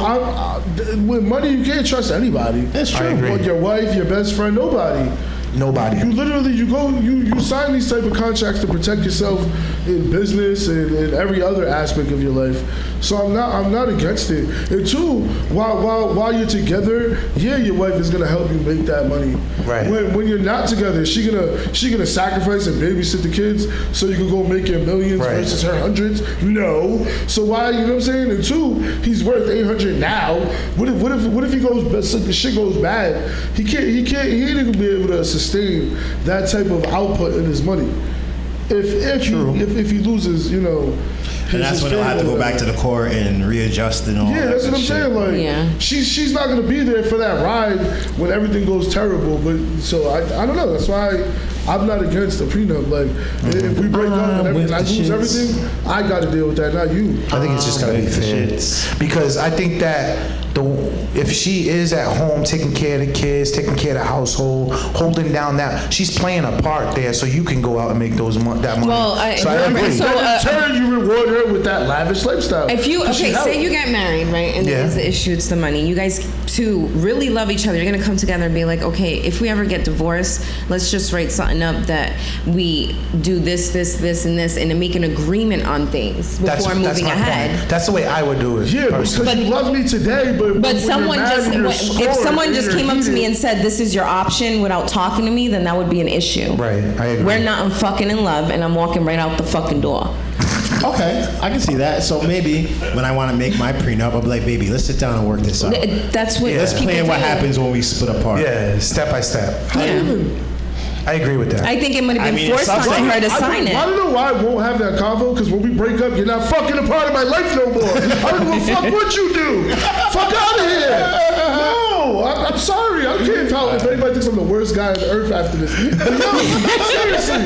With money, you can't trust anybody. That's true. I agree. Your wife, your best friend, nobody. You literally, you sign these type of contracts to protect yourself in business and in every other aspect of your life. So I'm not against it. And two, while you're together, your wife is gonna help you make that money. Right. When you're not together, she gonna sacrifice and babysit the kids so you can go make your millions versus her hundreds. No. So why, you know what I'm saying? And two, he's worth 800 now. What if he goes, the shit goes bad? He ain't gonna be able to sustain that type of output in his money. If he loses, and that's when he'll have to go back to the court and readjust and all. Yeah, that's what I'm saying. She's not gonna be there for that ride when everything goes terrible. But so I don't know. That's why I'm not against the prenup. If we break up and I lose everything, I got to deal with that, not you. I think it's just gotta be fair because I think that if she is at home taking care of the kids, taking care of the household, holding down that, she's playing a part there, so you can go out and make that money. Well, I agree. So in turn, you reward her with that lavish lifestyle. If you say you get married, right, and there's the issue, it's the money. You guys two really love each other. You're gonna come together and be like, okay, if we ever get divorced, let's just write something up that we do this, and this, and to make an agreement on things before moving ahead. Point. That's the way I would do it. Yeah, because you love me today, but someone if someone just came up to me and said this is your option without talking to me, then that would be an issue. Right, I agree. We're not fucking in love, and I'm walking right out the fucking door. Okay, I can see that. So maybe when I want to make my prenup, I'll be like, baby, let's sit down and work this out. That's what. Let's plan what happens when we split apart. Yeah, step by step. I agree with that. I think it would have been forced on her to sign it. I don't know why I won't have that convo, because when we break up, you're not fucking a part of my life no more. I don't give a fuck what you do. Fuck out of here. No, I'm sorry. I can't tell if anybody thinks I'm the worst guy on earth after this. No, seriously.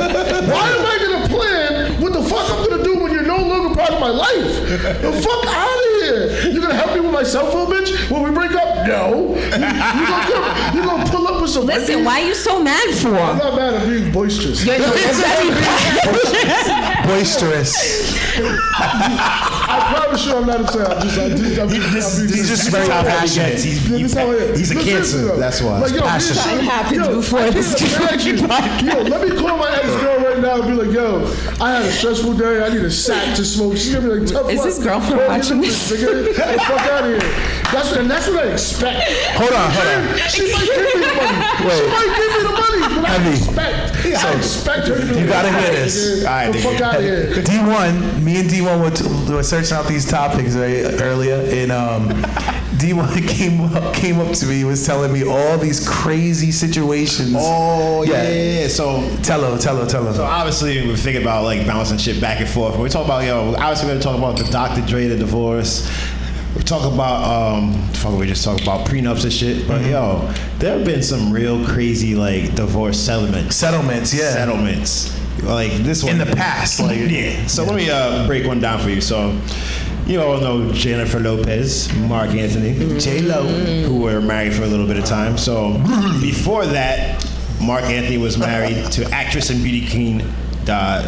Why am I going to plan what the fuck I'm going to do when you're no longer part of my life? The fuck out of here. here. You gonna help me with my cell phone, bitch? When we break up? No. You gonna pull up with some Listen, why are you so mad for? I'm not mad, I'm being boisterous. Boisterous. I promise you I'm not upset. He's just very passionate. He's a cancer. That's why. Like, yo, Something happened before this. Yo, let me call my ex-girl right now and be like, yo, I had a stressful day. I need a sack to smoke. She's gonna be like, tough Is luck. this girlfriend watching this? Get the fuck out of here. That's what I expect. Hold on. She might give me the money. She might give me the money, but I expect her to do You gotta hear this. All right, the fuck out of here. D1, me and D1 were searching out these topics earlier, and D1 came up to me, was telling me all these crazy situations. Oh yeah. So tell her. So obviously we're thinking about like bouncing shit back and forth. We talk about obviously we're gonna talk about the Dr. Dre, the divorce. We talk about we just talk about prenups and shit. But there have been some real crazy like divorce settlements, yeah. Settlements. Like this one in the past, like yeah. So let me break one down for you. So you all know Jennifer Lopez, Mark Anthony, J-Lo, who were married for a little bit of time. So before that, Mark Anthony was married to actress and beauty queen.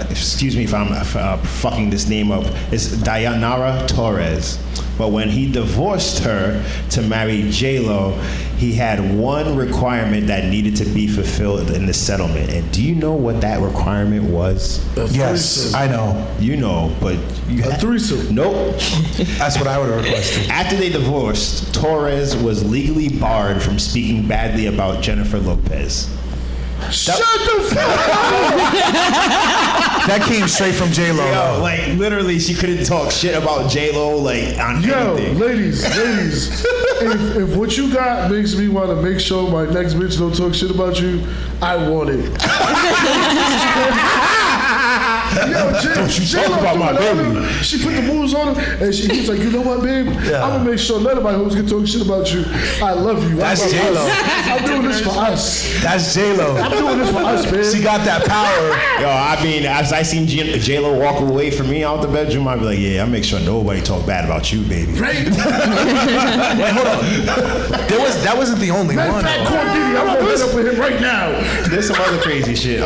Excuse me if I'm fucking this name up. It's Dayanara Torres. But when he divorced her to marry J-Lo, he had one requirement that needed to be fulfilled in the settlement. And do you know what that requirement was? Yes, I know. You know, but you A threesome. Nope. That's what I would have requested. After they divorced, Torres was legally barred from speaking badly about Jennifer Lopez. Shut the fuck up! That came straight from J-Lo. Yo, like literally, she couldn't talk shit about J-Lo like on anything. Ladies, if what you got makes me want to make sure my next bitch don't talk shit about you, I want it. Yo, Don't you talk about my baby. She put the moves on him, and he's like, you know what, babe? Yeah. I'm gonna make sure none of my hoes can talk shit about you. I love you. That's J-Lo. I'm doing this for us. That's J-Lo. I'm doing this for us, babe. She got that power. Yo, I mean, as I seen J-Lo walk away from me out the bedroom, I'd be like, yeah, I make sure nobody talk bad about you, baby. Right? Wait, hold on. That wasn't the only one. Fat Corn Diddy, I'm gonna hit up with him right now. There's some other crazy shit.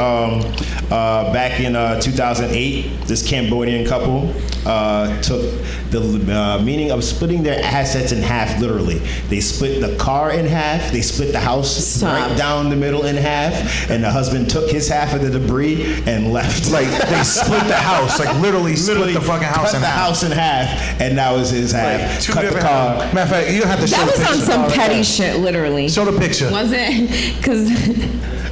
Back in 2008, this Cambodian couple took the meaning of splitting their assets in half, literally. They split the car in half, they split the house right down the middle in half, and the husband took his half of the debris and left. Like, they split the house, like literally split the fucking house in half. Cut the house in half, and that was his half. Cut the car. Matter of fact, you don't have to show That the was picture. on some petty shit, literally. Show the picture. Was it? Because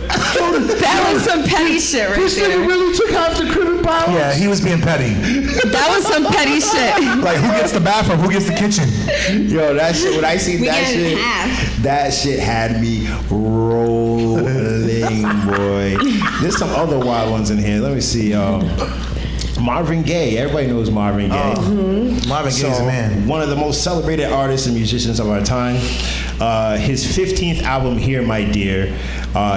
that was some petty shit right This nigga there. really took half the crib and power. Yeah, he was being petty. That was some petty shit. Like, who gets the bathroom? Who gets the kitchen? Yo, that shit, when I seen We that get shit, half. that shit had me rolling, boy. There's some other wild ones in here. Let me see. Marvin Gaye. Everybody knows Marvin Gaye. Marvin Gaye's a man. One of the most celebrated artists and musicians of our time. His 15th album, Here My Dear,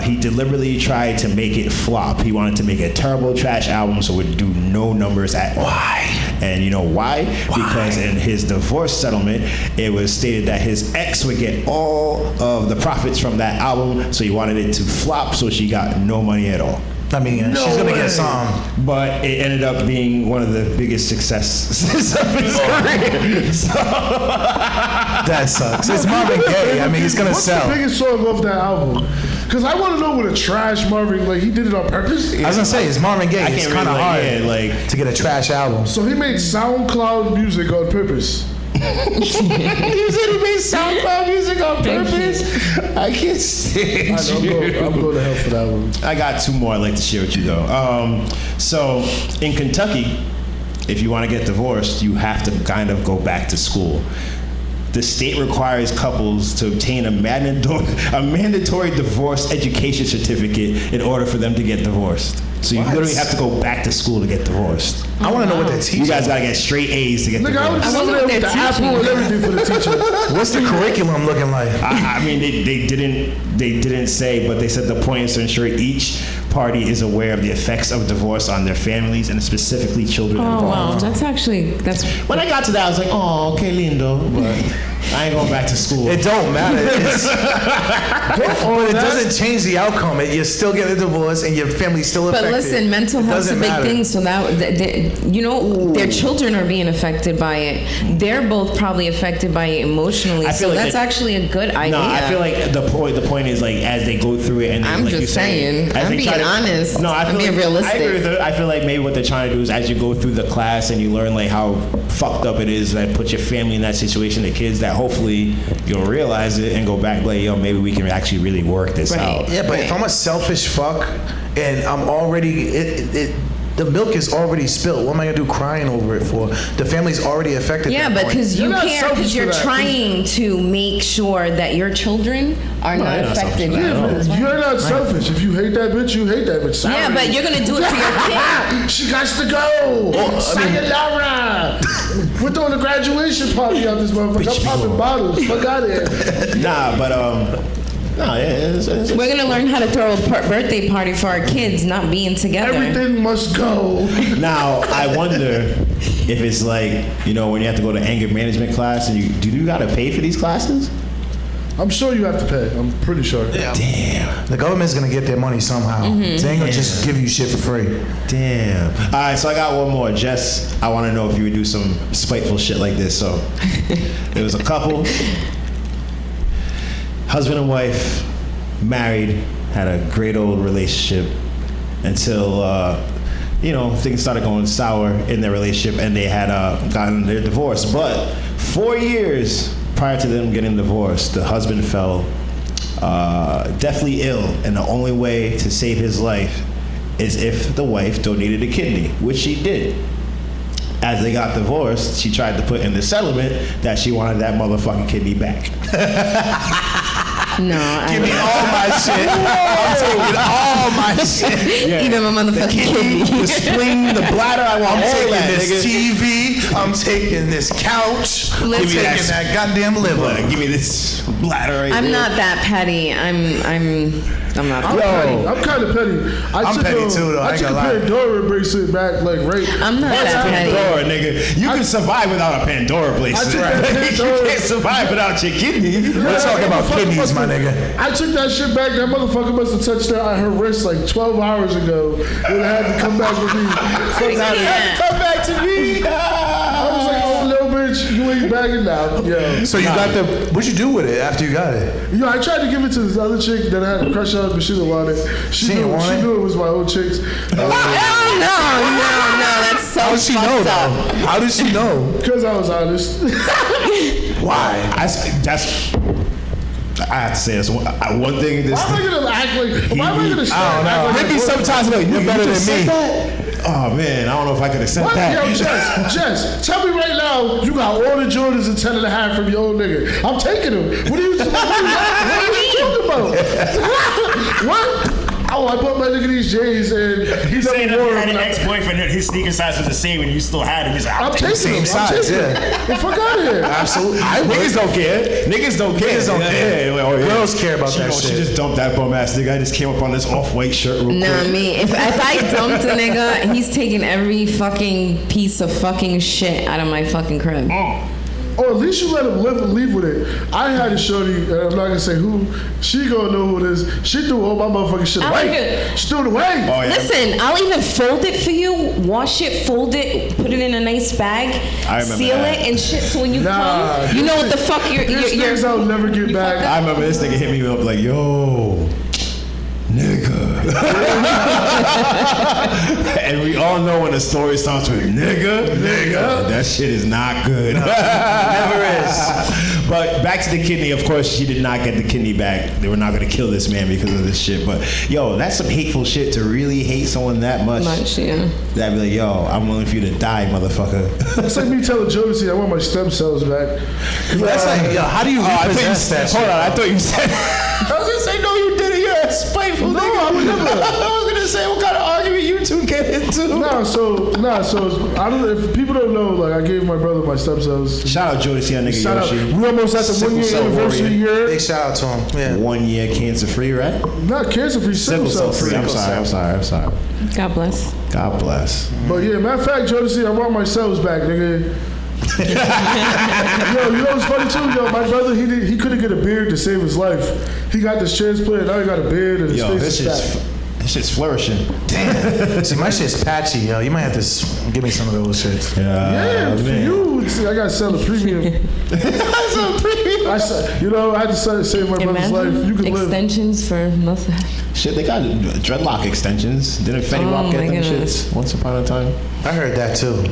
he deliberately tried to make it flop. He wanted to make a terrible trash album so it would do no numbers at all. Why? And you know why? Because in his divorce settlement, it was stated that his ex would get all of the profits from that album, so he wanted it to flop so she got no money at all. I mean, she's gonna get some. But it ended up being one of the biggest successes of his career. So That sucks. It's Marvin Gaye. I mean, he's gonna sell. What's the biggest song of that album? Because I want to know what a trash Marvin, like he did it on purpose. I was gonna say, it's Marvin Gaye. I It's can't kind of really, hard to get a trash album. So he made SoundCloud music on purpose. You said he made SoundCloud music on purpose? I can't stand I'm going to hell for that one. I got two more I'd like to share with you though. So in Kentucky, if you want to get divorced, you have to kind of go back to school. The state requires couples to obtain a mandatory divorce education certificate in order for them to get divorced. So you literally have to go back to school to get divorced. I want to know what they're teaching. You guys gotta get straight A's to get Nigga, I divorced. was over there with the apple and everything for the teacher. What's the curriculum looking like? I mean, they didn't say, but they said the point is to ensure each party is aware of the effects of divorce on their families and specifically children Oh involved. wow, that's. When I got to that, I was like, oh, okay, lindo, but I ain't going back to school. It don't matter. But it doesn't change the outcome. You still get a divorce and your family's still affected. But listen, mental health's a big thing. So that their children are being affected by it. They're both probably affected by it emotionally. So like that's actually a good idea. No, I feel like the point is like as they go through it and I'm like just saying, I'm being honest. No, I'm being realistic. I agree with her. I feel like maybe what they're trying to do is as you go through the class and you learn like how fucked up it is that put your family in that situation, the kids, that hopefully you'll realize it and go back like, yo, maybe we can actually really work this out. Yeah, but if I'm a selfish fuck and I'm already the milk is already spilled. What am I gonna do crying over it for? The family's already affected. Yeah, but because you care, because you're trying to make sure that your children are not affected. You're not selfish. If you hate that bitch, you hate that bitch. Sorry. Yeah, but you're gonna do it for your kid. She got to go. Sayonara. We're throwing a graduation party out this motherfucker. I'm popping bottles. Fuck out of here. Nah, but we're gonna learn how to throw a birthday party for our kids, not being together. Everything must go. Now, I wonder if it's like, when you have to go to anger management class and do you gotta pay for these classes? I'm sure you have to pay. I'm pretty sure. Yeah. Damn. The government's gonna get their money somehow. They ain't gonna just give you shit for free. Damn. All right, so I got one more. Jess, I want to know if you would do some spiteful shit like this. So there was a couple, husband and wife, married, had a great old relationship until things started going sour in their relationship and they had gotten their divorce. But 4 years prior to them getting divorced, the husband fell deathly ill, and the only way to save his life is if the wife donated a kidney, which she did. As they got divorced, she tried to put in the settlement that she wanted that motherfucking kidney back. No, give me all my shit. I'm taking all my shit. Yeah. Even my motherfucking kidney. The spleen, the bladder. I'm taking that, this TV. I'm taking this couch. I'm taking that goddamn liver. Give me this bladder right I'm there. not that petty. I'm not I'm petty. I'm kind of petty. I'm petty too, though. I took a Pandora bracelet back, like, right. I'm not that petty. Pandora, nigga. You can survive without a Pandora bracelet. You can't survive without your kidney. We're talking about kidneys, my nigga. I took that shit back. That motherfucker must have touched her wrist like 12 hours ago. And I had to come back with me. Come back to me. I was like, oh, little bitch, you ain't bagging now. Yo. So you got what'd you do with it after you got it? I tried to give it to this other chick that I had a crush on, but she didn't want it. She knew it was my old chick's. No, that's so How did she know, though? How did she know? Because I was honest. Why? I have to say this. One thing. Why am I gonna act like? Why am I gonna I don't know. Maybe sometimes you're better than me. Oh man, I don't know if I could accept that. Yo, Jess, tell me right now, you got all the Jordans and 10.5 from your old nigga. I'm taking them. What are you talking about? What? Oh, I bought my nigga these J's and he's saying never that wore he had them. an ex-boyfriend and his sneaker size was the same and you still had him. He's like, I'm taking same them. size, The fuck out of here. Absolutely. Niggas don't care. Niggas don't care. Girls care about that shit. She just dumped that bum ass nigga. I just came up on this off-white shirt real quick. Nah, me. If I dumped a nigga, he's taking every fucking piece of fucking shit out of my fucking crib. Or at least you let him leave with it. I had a shorty, and I'm not gonna say who. She gonna know who it is. She threw all my motherfucking shit away. She threw it away. Oh, yeah. Listen, I'll even fold it for you, wash it, fold it, put it in a nice bag, seal it and shit. So when you come, you know what the fuck you're. Things I'll never get back. I remember this nigga hit me up like, yo, nigga. And we all know when a story starts with nigga, that shit is not good. Never is. But back to the kidney, of course, she did not get the kidney back. They were not going to kill this man because of this shit. But, yo, that's some hateful shit to really hate someone that much. Yeah. That'd be like, yo, I'm willing for you to die, motherfucker. It's like me telling Josie I want my stem cells back. That's like, yo, how do you repossess that shit? Hold on, I thought you said... I was going to say, no, you did it. You're spiteful nigga. I would never. I was going to say, what kind of argument you two get into? So I don't. If people don't know, like I gave my brother my stem cells. Shout out Joey, see that nigga Shout out. Yoshi. We almost at the Sickle 1 year cell anniversary warrior. year. Big shout out to him. Yeah. 1 year cancer free, right? Not cancer free, sickle cell free. I'm sorry. God bless. God bless. But yeah, matter of fact, Jodeci, I want my cells back, nigga. Yo, you know what's funny too? Yo, my brother, he couldn't get a beard to save his life. He got this transplant, now he got a beard and his Yo, face this is fat. This shit's flourishing. Damn. See, my shit's patchy, yo. You might have to give me some of those shits. Yeah, for man. you, I gotta sell a premium. You know, I had to save my brother's life. You can live. Extensions for mustache. Shit, they got dreadlock extensions. Didn't Fetty Wap get my them goodness. shits once upon a time? I heard that too.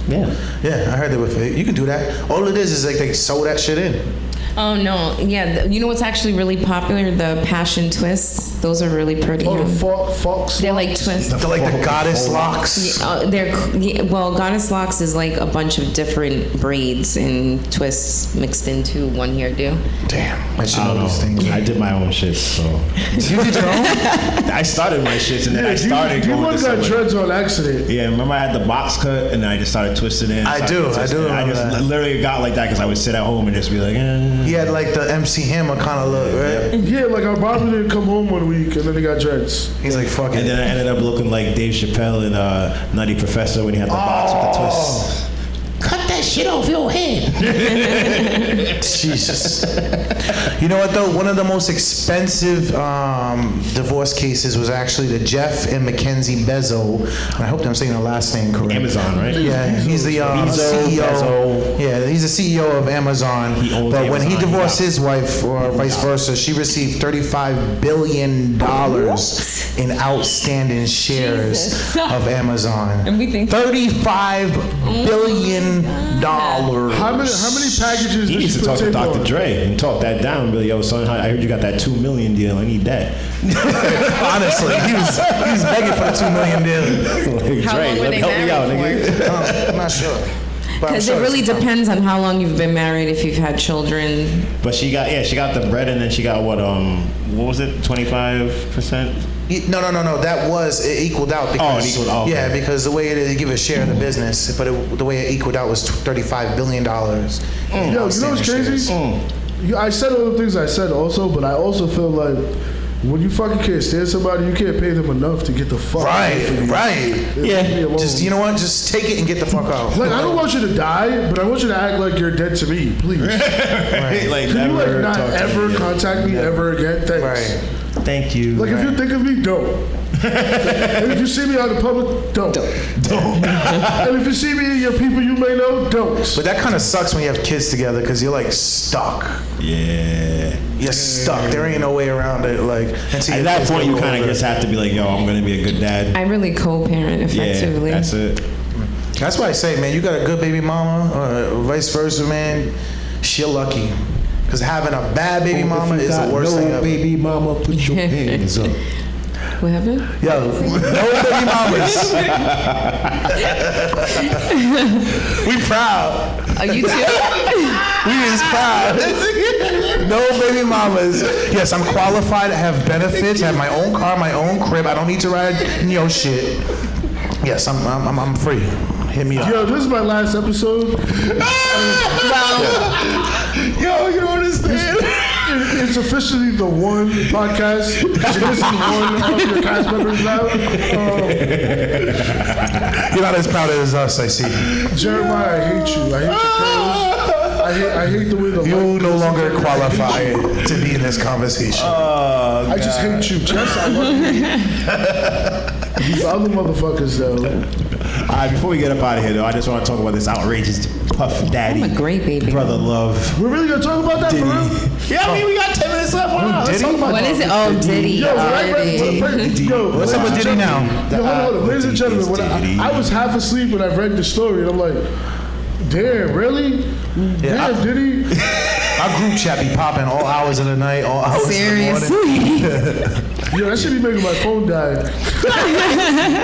Yeah. Yeah, I heard that with it. You can do that. All it is like they sew that shit in. Oh no, yeah. You know what's actually really popular? The passion twists. Those are really pretty. Oh, the fox. They're like twists. They're like the goddess locks. Well, goddess locks is like a bunch of different braids and twists mixed into one hairdo. Damn, I should I know don't these know. things. I did my own shit, so. You did your own? I started my shit and then I started going D1 to got somewhere. dreads on accident. Yeah, remember I had the box cut and I just started twisting in. I do I remember just that. literally got like that because I would sit at home and just be like, He had like the MC Hammer kind of look, right? Yeah, like our barber didn't come home one week and then he got dreads. He's like, fuck And it. then I ended up looking like Dave Chappelle in Nutty Professor when he had the box with the twists. Cut that shit off your head. Jesus. You know what though? One of the most expensive divorce cases was actually the Jeff and Mackenzie Bezos. And I hope I'm saying the last name correct. Amazon, right? Yeah, he's the CEO. Bezos. Yeah, he's the CEO of Amazon. He owns But when he Amazon, divorced yeah. his wife, or vice versa, she received $35 billion in outstanding shares Jesus. of Amazon. And we think- $35 billion. How many packages He did needs she to talk put to tape Dr. on? Dre and talk that down. Be like, yo, son, I heard you got that $2 million deal. I need that. Honestly, he was begging for the $2 million deal. Like, How Dre, long were they help me out, married nigga. I'm not sure. But I'm Because sure it really it's- depends on how long you've been married, if you've had children. But she got the bread and then she got what was it, 25%? No. That was it equaled out because it equaled out, yeah, okay. because the way it is, you give a share of the business, but the way it equaled out was $35 billion. Yo, you know what's crazy? I said all the things I said also, but I also feel like when you fucking can't stand somebody, you can't pay them enough to get the fuck out of you. Right. Yeah. Just you know what? Just take it and get the fuck out. Like I don't want you to die, but I want you to act like you're dead to me, please. Right. Like, Can you like not talk to ever me again. contact me ever again? Thanks. Right. Thank you. Like if you think of me, don't. And if you see me out in public, don't. And if you see me and your people you may know, don't. But that kind of sucks when you have kids together because you're like stuck. Yeah. You're stuck. There ain't no way around it. Like until At your that kids point, you grow kind of older. just have to be like, yo, I'm gonna be a good dad. I really co-parent effectively. Yeah, that's it. That's why I say, man, you got a good baby mama, or vice versa, man. You're lucky. Because having a bad baby mama is the worst thing ever. Baby mama, put your hands up. What happened? Yo, no baby mamas. We proud. Are you too? We is proud. No baby mamas. Yes, I'm qualified. I have benefits. I have my own car, my own crib. I don't need to ride in your shit. Yes, I'm free. Hit me up. Yo, this is my last episode. Yo, you don't understand. It's officially the one podcast. This is one of your cast members now. You're not as proud as us, I see. Jeremiah, I hate you. I hate your clothes. I hate the way the You light no is. longer qualify to be in this conversation. I just hate you, Jess. I love you. These other motherfuckers, though. All right, before we get up out of here, though, I just want to talk about this outrageous Puff Daddy. I'm a great baby. Brother Love. We're really gonna talk about that for real? Yeah, I mean, we got 10 minutes left. Why not? Let's Diddy? talk about What is it? Oh, Diddy. Yo, when I read, Diddy. yo, What's up with Diddy now? Yo, hold on, ladies and gentlemen. When Diddy. I was half asleep when I read the story, and I'm like, damn, really? Damn, Diddy? Our group chat be popping all hours of the night, all hours of the morning. Seriously? Yo, that should be making my phone die.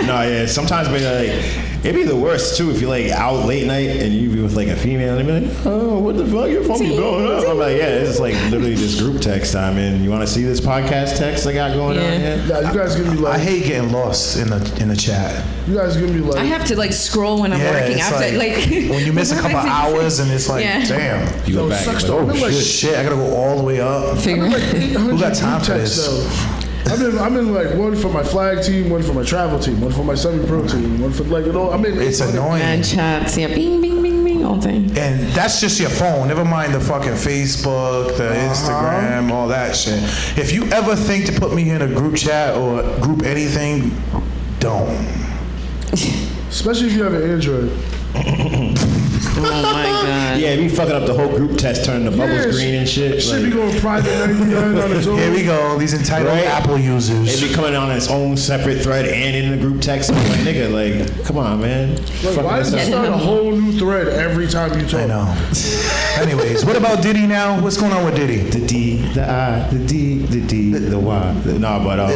No, yeah. Sometimes, man, like, It'd be the worst too if you're like out late night and you be with like a female and be like, oh, what the fuck, your phone be going up? I'm like, yeah, it's like literally this group text time, and you want to see this podcast text I got going on here? Nah, you guys give me like. I hate getting lost in the chat. You guys give me like. I have to like scroll when I'm working it's after like when you miss a couple hours and it's like, damn. You go Yo, back. sucks Like, though. oh, I'm in like Shit, I gotta go all the way up. figure. I'm in like 800 Who got time for group texts, this? though. I'm in like one for my flag team, one for my travel team, one for my semi-pro team, one for like I'm in. It's annoying. And chats, yeah, bing, bing, bing, bing, all day. And that's just your phone. Never mind the fucking Facebook, the Instagram, all that shit. If you ever think to put me in a group chat or group anything, don't. Especially if you have an Android. Oh my god. yeah, be fucking up the whole group text, turning the bubbles green and shit. Shit like, be going private 99 on its own. Here we go. These entitled Right? Apple users. It be coming on its own separate thread and in the group text. I'm like, nigga, like, come on, man. Like, Fucking why does this it up. start a whole new thread every time you talk? I know. Anyways, what about Diddy now? What's going on with Diddy? The D, the I, the D, the D, the Y. No, but I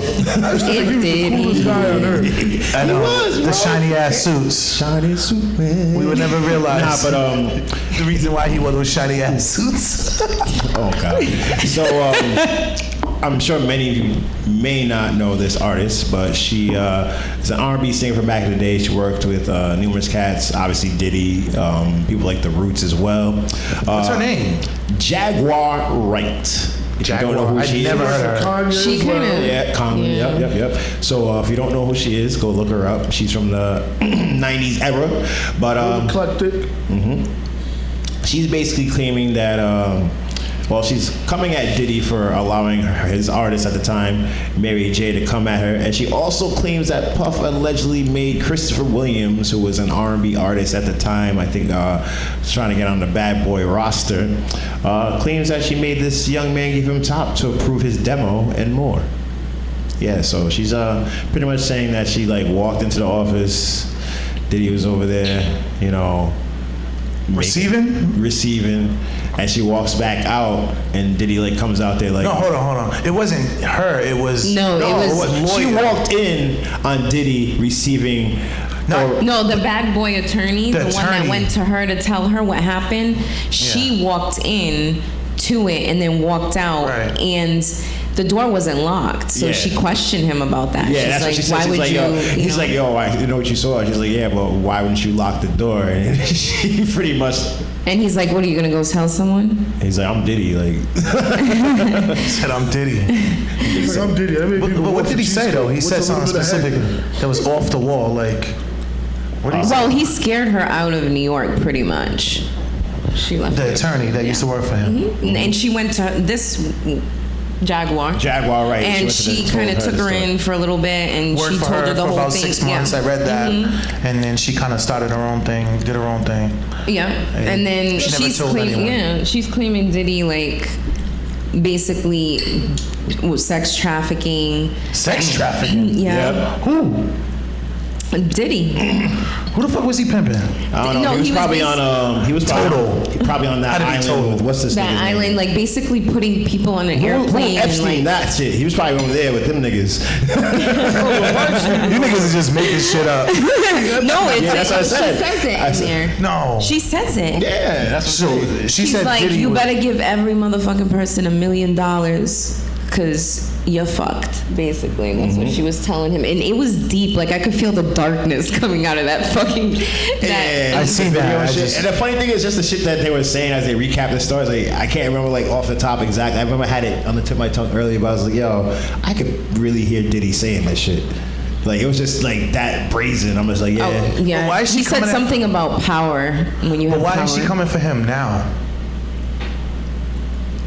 used to think he was the coolest guy on earth. I know. was, the bro. shiny ass suits. shiny suit, man. We would never realize. Nah, but the reason why he wore those shiny ass suits. oh god. So I'm sure many of you may not know this artist, but she is an R&B singer from back in the day. She worked with numerous cats, obviously Diddy, people like The Roots as well. What's her name? Jaguar Wright. If you don't know who I she never is. heard of her. Kanye She as well. kind of. Yeah, Kanye. Yeah. Yep. So if you don't know who she is, go look her up. She's from the 90s era. But Eclectic. she's basically claiming that, she's coming at Diddy for allowing his artist at the time, Mary J, to come at her. And she also claims that Puff allegedly made Christopher Williams, who was an R&B artist at the time, I think was trying to get on the Bad Boy roster, claims that she made this young man give him top to approve his demo and more. Yeah, so she's pretty much saying that she like walked into the office, Diddy was over there, you know, receiving, and she walks back out, and Diddy like comes out there like, No, hold on. It wasn't her. It was No, it was. she walked in on Diddy receiving. No, the bad boy attorney, The the one that attorney. went to her to tell her what happened, she walked in to it and then walked out, Right. and the door wasn't locked, so Yeah. she questioned him about that. Yeah, She's that's like, what she said. why She's would like, you? yo, you he's know? like, yo, I know what you saw. She's like, yeah, but why wouldn't you lock the door? And she pretty much, And he's like, what are you gonna go tell someone? he's like, I'm Diddy, like. said I'm Diddy. He's like, I'm Diddy. I made But people what want did he the say though? He cheesecake. said What's a something little bit of specific head? that was off the wall. Like, what did he say? Well, he scared her out of New York, pretty much. She left. The her. attorney that used to work for him. And she went to this Jaguar. Jaguar, right. And she kind of took her in for a little bit, and Worked she for told her her the for whole about thing. 6 months. Yeah. I read that, and then she kind of started her own thing, did her own thing. Yeah, and then she never she's told claiming, anyone. she's claiming Diddy like basically sex trafficking. Sex trafficking. Yeah, Who? Diddy. Who the fuck was he pimping? I don't know. No, he was he was probably on. He was probably on that How did he island total? with what's this That nigga's island, name? like basically putting people on an Who airplane and Epstein, like. that shit. He was probably over there with them niggas. You niggas is just making shit up. No, it's Yeah, that's what I said. She says it I in said- there. No. She says it. Yeah, that's So she She's said like, Diddy you was, better give every motherfucking person $1 million because you're fucked, basically. That's what she was telling him. And it was deep. Like, I could feel the darkness coming out of that fucking... Yeah, I seen that. I and, just- and the funny thing is just the shit that they were saying as they recap the stories. Like, I can't remember like off the top exactly. I remember I had it on the tip of my tongue earlier, but I was like, yo, I could really hear Diddy saying that shit. Like, it was just like that brazen. I'm just like, yeah. Oh, yeah. But why is she he said coming at- something about power when you But have why power. is she coming for him now?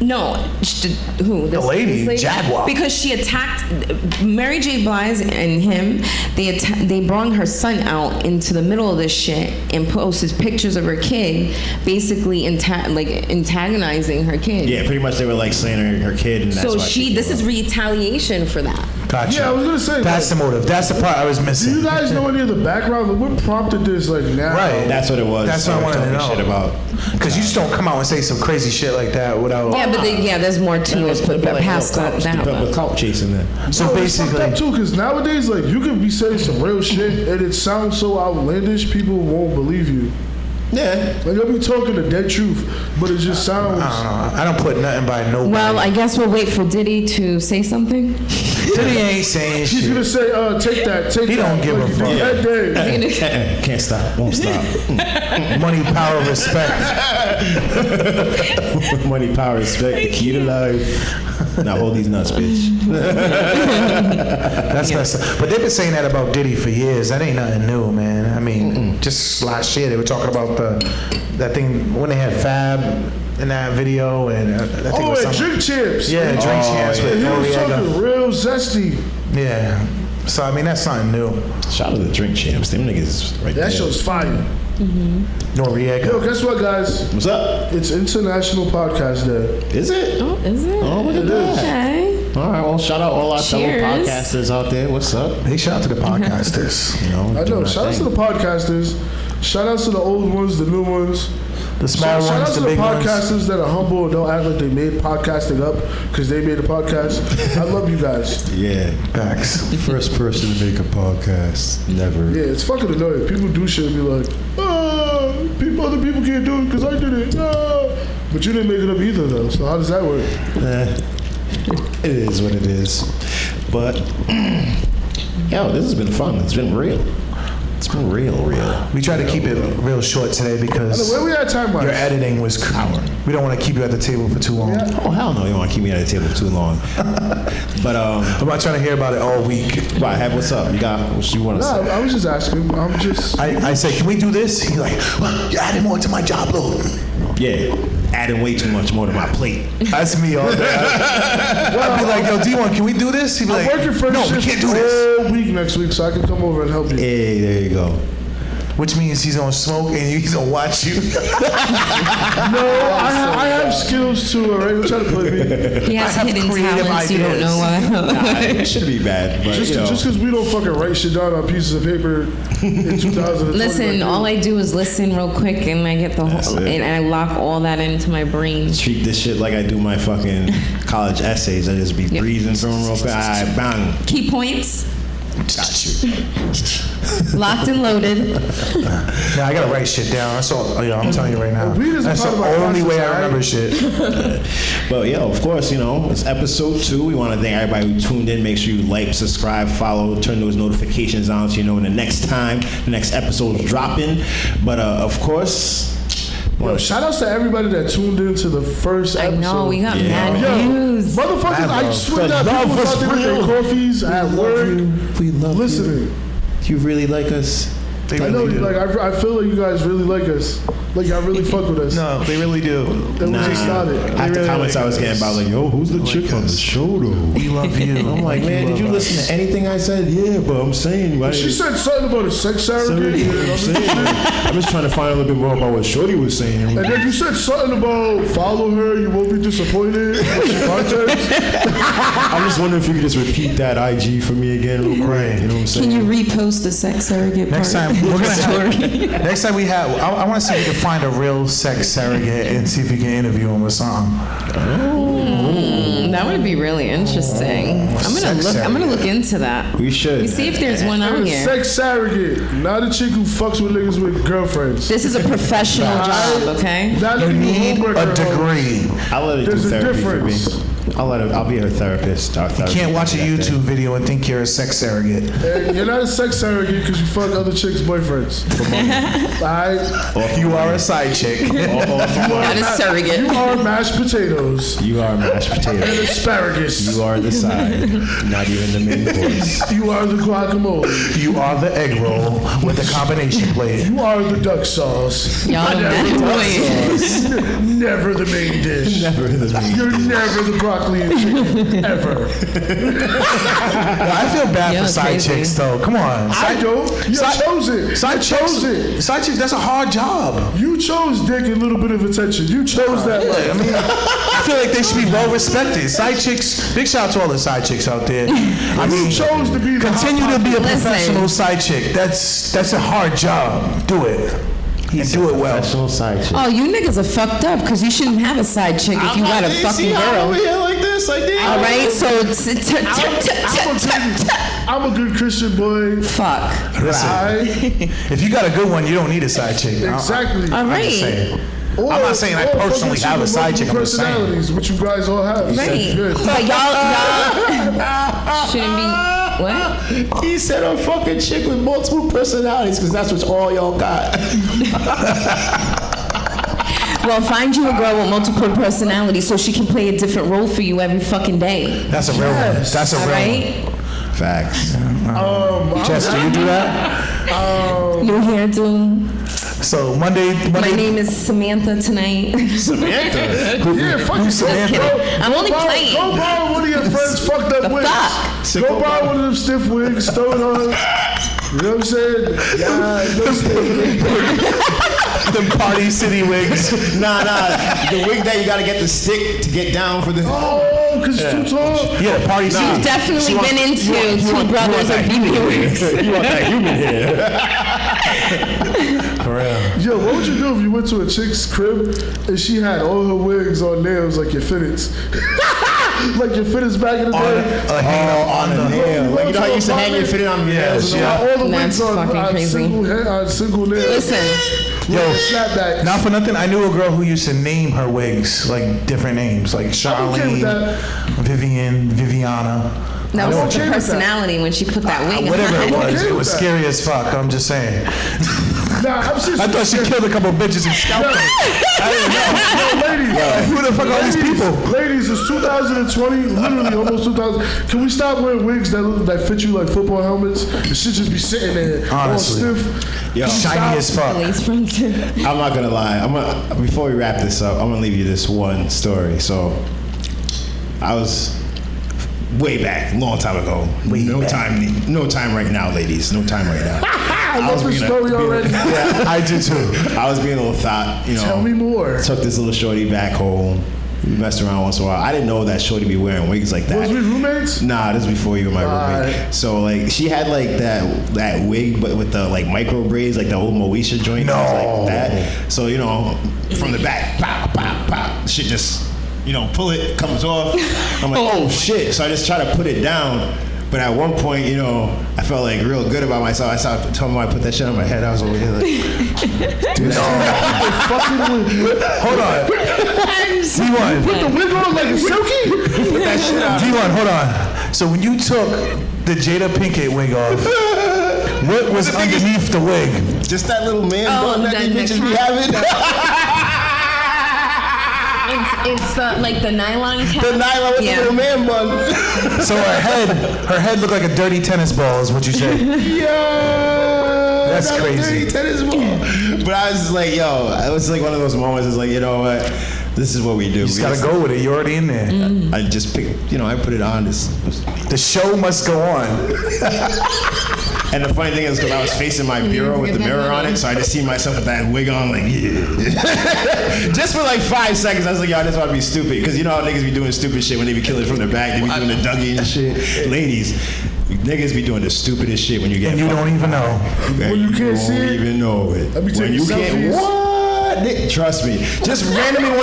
No, who? The lady, Jaguar. Because she attacked Mary J. Blige and him. They brought her son out into the middle of this shit and posted pictures of her kid, basically antagonizing her kid. Yeah, pretty much they were like saying her kid, and that's So why this is retaliation for that. Gotcha. Yeah, I was gonna say. That's the motive. That's the part I was Do missing. you guys know any of the background? Like, what prompted this? Like now? Right. That's what it was. That's what I wanted to know. Shit about. Because you just don't come out and say some crazy shit like that without. Yeah, but there's more to it. But past that now. With clout chasing there. So No, it's basically, fucked up too, because nowadays, like, you could be saying some real shit and it sounds so outlandish, people won't believe you. Yeah. Like, you'll be talking the dead truth, but it just sounds. I don't put nothing by nobody. Well, I guess we'll wait for Diddy to say something. Diddy ain't saying He's shit. gonna say, take that. He don't give a Like, fuck. that day. Can't stop. Won't stop. Money, power, respect. Money, power, respect. The key to life. Now hold these nuts, bitch. That's messed up. But they've been saying that about Diddy for years. That ain't nothing new, man. I mean, just last year they were talking about that thing when they had Fab in that video, and I think it Oh, was and Drink Champs. Yeah, Drink Champs with He was talking Noriega. real zesty. Yeah. So I mean, that's something new. Shout out to the Drink Champs. Them niggas right there. That show's fire. Noriega. Yo, guess what, guys? What's up? It's International Podcast Day. Is it? Oh, is it? Oh, look at that. Okay. All right. Well, shout out all our fellow Cheers. podcasters out there. What's up? Hey, shout out to the podcasters. You know, I know. Shout out to the podcasters. Shout out to the old ones, the new ones. The small Shout out ones, to the the big ones. podcasters that are humble and don't act like they made podcasting up because they made a podcast. I love you guys. Yeah. Facts. First person to make a podcast. Never. Yeah, it's fucking annoying. People do shit and be like, other people can't do it because I did it. But you didn't make it up either, though. So how does that work? It is what it is. But, yo, this has been fun. It's been real. It's been real. We tried to keep it real short today because Where we at time-wise? your editing was we don't want to keep you at the table for too long. Oh, hell no. You don't want to keep me at the table too long. But, I'm not trying to hear about it all week. what's up? You got what you want to say? Nah, I was just asking. I said, can we do this? He's like, well, you added more to my job load. Yeah. Adding way too much more to my plate. That's me all day. I'd be like, yo, D1, can we do this? He'd be I'm like, working for no, we can't do this. all week next week, so I can come over and help you. Hey, there you go. Which means he's gonna smoke and he's gonna watch you. No, I have skills too, all right? Don't try to play me. He has I have hidden creative talents you don't ideas. know what. It should be bad, but Just you know. because we don't fucking write shit down on pieces of paper in 2020. Listen, all I do is listen real quick, and I get the That's whole, it. and I lock all that into my brain. treat this shit like I do my fucking college essays. I just be breezing through them real quick. All right, bang. Key points, Got you. locked and loaded. Now I gotta write shit down. That's all. I'm telling you right now. Weed is a That's the part of our only way I process, remember shit. But yeah, of course, you know, it's episode 2. We want to thank everybody who tuned in. Make sure you like, subscribe, follow, turn those notifications on so you know when the next episode is dropping. But of course, Yo, shout outs to everybody that tuned in to the first I episode. know we got Yeah. mad Yo, views. motherfuckers, I swear to God, people was out there with their coffees at work, we love listening. you really like us. They I know, really do. like, I feel like you guys really like us. Like, y'all really fuck with us. No, they really do. And we just started. After comments I was getting about like, yo, who's the chick on the show though? We love you. I'm like, man, did you listen to anything I said? Yeah, but I'm saying, why She said something about a sex surrogate. I'm just trying to find a little bit more about what Shorty was saying. And then you said something about follow her, you won't be disappointed. I'm just wondering if you could just repeat that IG for me again real quick. You know what I'm saying? Can you repost the sex surrogate Next part? time we're gonna have. Next time we have, I want to see if we can find a real sex surrogate and see if we can interview him with something. That would be really interesting. I'm gonna look into that. We should. You see if there's one on here. Sex surrogate, not a chick who fucks with niggas with girlfriends. This is a professional job, okay? Not You a need homewrecker a hoe. degree. I'll let her do There's a therapy difference. for me. I'll be her therapist. Our You therapist can't watch a that YouTube video and think you're a sex surrogate. And you're not a sex surrogate because you fuck other chicks' boyfriends. Alright? You are a side chick. Not a surrogate. You are mashed potatoes You are mashed and potatoes. asparagus. You are the side, not even the main course. You are the guacamole. You are the egg roll with the combination plate. You are the duck sauce. Y'all Never bad the duck boys. sauce. Never the main dish. Never the main. You're never the broccoli and chicken ever. I feel bad Yeah, for side crazy. chicks though. Come on. I don't. You chose it. Side chicks. Side chicks. That's a hard job. You chose dick and a little bit of attention. You chose that Yeah, life. I mean, I feel like they should be well respected. Side chicks. Big shout out to all the side chicks out there. I You mean, chose to be the continue hot to be a Listen. professional side chick. That's a hard job. Do it. And do it well. Professional side chick. Oh, you niggas are fucked up because you shouldn't have a side chick if you got a fucking girl. here like this, like this. All right, so I'm a good Christian boy. fuck. Listen, Right? if you got a good one, you don't need a side chick. Exactly. All I'm right. just saying. Or- I'm not saying I or personally fucking have a with side chick, I'm multiple just saying. personalities, which you guys all have. Right. Good. But y'all shouldn't be. What? He said a fucking chick with multiple personalities because that's what all y'all got. Well, find you a girl with multiple personalities so she can play a different role for you every fucking day. That's a real one. That's a All real right? Facts. one. Jess, do you do that? New hairdo. So Monday. My name is Samantha tonight. Samantha. Yeah, fuck you, Samantha? I'm only playing. Go borrow one of your friends' fucked up wigs. fuck? Go borrow one of them stiff wigs, throw it on. You know what I'm saying? Yeah, The Party City wigs. Nah. The wig that you gotta get the stick to get down for the. Oh, because it's too tall? Yeah, Party City. You've definitely been into Two Brothers of BB Wigs. You want that human hair? For real. Yo, what would you do if you went to a chick's crib and she had all her wigs on nails like your fitteds? Like your fitteds back in the day? On the nail. Like, you know how you used to hang your fitted on your nails? And all the That's wigs fucking on crazy. single nails. Listen, Yo, Snapback. not for nothing, I knew a girl who used to name her wigs like different names, like okay with Charlene, that. Vivian, Viviana. that was I'm her okay with that. personality when she put that wig on. Whatever it was, okay it with was that. scary as fuck. I'm just saying. Nah, I'm serious. I thought she killed a couple bitches and scalped them. I didn't know. Ladies, Who the fuck are these people? Ladies, it's 2020, literally almost 2000. Can we stop wearing wigs that fit you like football helmets? It should just be sitting there Honestly. all stiff. Yo, Shiny as fuck. Lace fronts. I'm not gonna lie. Before we wrap this up, I'm gonna leave you this one story. So, I was way back, long time ago. No time right now, ladies. No time right now. I love this story already. Yeah, I do too. I was being a little thought. Tell me more. Took this little shorty back home. We messed around once in a while. I didn't know that shorty be wearing wigs like that. Was we roommates? Nah, this is before you were my roommate. Right. So like she had like that wig, but with the like micro braids, like the old Moesha joint, No. like that. So from the back, pop, pop, pop, shit just pull it, comes off. I'm like, oh shit! So I just try to put it down. But at one point, I felt like real good about myself. I started telling me I put that shit on my head. I was over here like, Hold on. D1. Put the wig on like a silky? put that shit on. D1, hold on. So when you took the Jada Pinkett wig off, what was underneath the wig? Just that little man bun that these bitches be having. It's like the nylon cap. The nylon with the little man bun. So her head looked like a dirty tennis ball, is what you said. That's Not a crazy. dirty tennis ball. But I was just like, it was like one of those moments. It's like, you know what? This is what we do. You just gotta go with it. You're already in there. I just picked, I put it on. The show must go on. And the funny thing is, because I was facing my bureau with the mirror on it, so I just see myself with that wig on, like, yeah. Just for like 5 seconds, I was like, this might be stupid. Because you know how niggas be doing stupid shit when they be killing from their back, they be doing the Dougie and shit. Ladies, niggas be doing the stupidest shit when you get And you fucked. don't even know. When you can't see it? even know it. Let me take When you can't, selfies. what? Trust me. Just randomly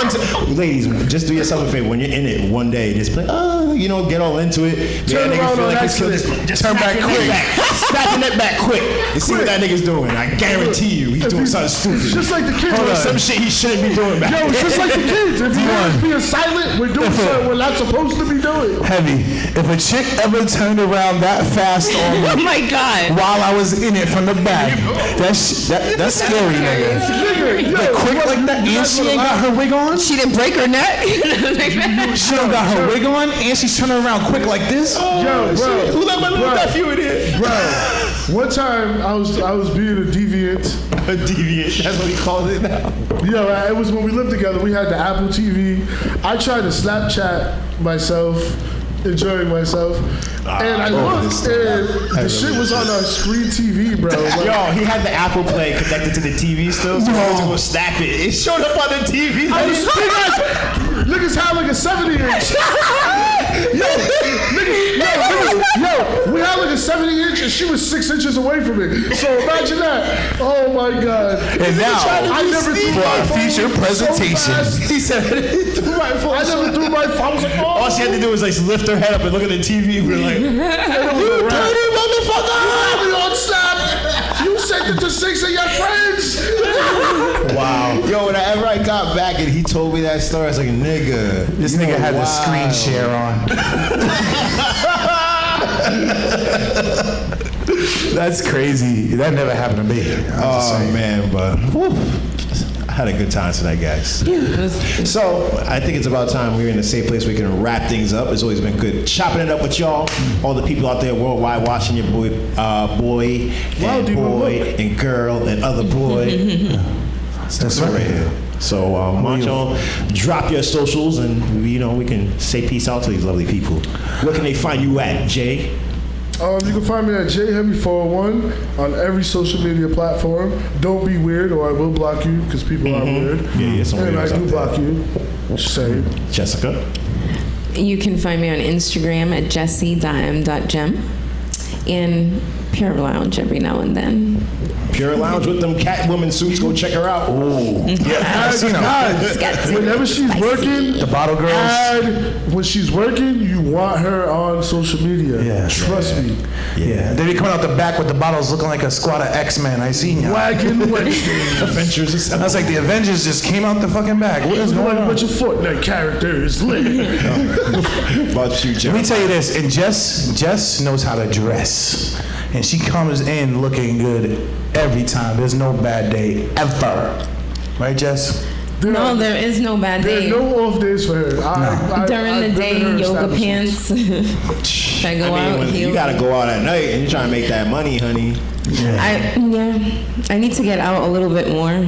ladies, just do yourself a favor. When you're in it one day, just play, get all into it. Turn Nigga around feel on like it's accident. killed. Just Turn back quick. Snap the net back quick. And see what that nigga's doing. I guarantee you, he's doing something stupid. It's just like the kids. Doing some shit he shouldn't be doing back. Yo, it's just like the kids. If you guys being silent, we're doing something we're not supposed to be doing. Heavy. If a chick ever turned around that fast on Oh me my God. while I was in it from the back, that's scary, nigga. Like quick like that, and she ain't got her wig on. She didn't break her neck. She don't got her wig on, and she's turning around quick like this. Yo, bro. Who let my little nephew in here? Bro, One time I was being a deviant. A deviant. That's what he calls it now. Yeah, it was when we lived together. We had the Apple TV. I tried to Snapchat myself, enjoying myself, and I looked, and the shit was on our screen TV, bro. Like, Yo, he had the Apple Play connected to the TV still, so he had to go snap it. It showed up on the TV. niggas had like a 70-inch. Yo, we had like a 70-inch, and she was 6 inches away from it. So imagine that. Oh my God. And now, I never threw for my our phone feature presentation. so fast. He said, I never threw my phone. I was like, oh. all she had to do was like lift her head up and look at the TV. We're like, you dirty motherfucker! On Snap. You sent it to 6 of your friends. Wow. Yo, whenever I got back and he told me that story, I was like, nigga. This nigga had the screen share on. That's crazy. That never happened to me. Oh man, but whew, I had a good time tonight, guys. So I think it's about time we're in a safe place we can wrap things up. It's always been good chopping it up with y'all, all the people out there worldwide watching your boy and girl and other boy. That's right here. So why don't y'all drop your socials and we can say peace out to these lovely people. Where can they find you at, Jay? You can find me at jheavy401 on every social media platform. Don't be weird, or I will block you because people are weird. Yeah, some and I weirdos do out block you. Just saying. Jessica. You can find me on Instagram at jessie.m.gem and Pure Lounge every now and then. Pure Lounge with them Catwoman suits. Go check her out. Oh, yeah, I've seen her. Guys, whenever she's working, The Bottle Girls. when she's working, you want her on social media. Yeah. Trust me. Yeah, they be coming out the back with the bottles looking like a squad of X-Men. I seen you. Wagging Wednesday. Adventures. I was like, the Avengers just came out the fucking back. What is going on? Bunch of Fortnite characters. Lit. About you, Jay. Let me tell you this, and Jess knows how to dress. And she comes in looking good every time. There's no bad day ever. Right, Jess? No, there is no bad There day. are no off days for her. During the day, yoga pants. I go out. When you gotta go out at night and you're trying to make that money, honey. I need to get out a little bit more.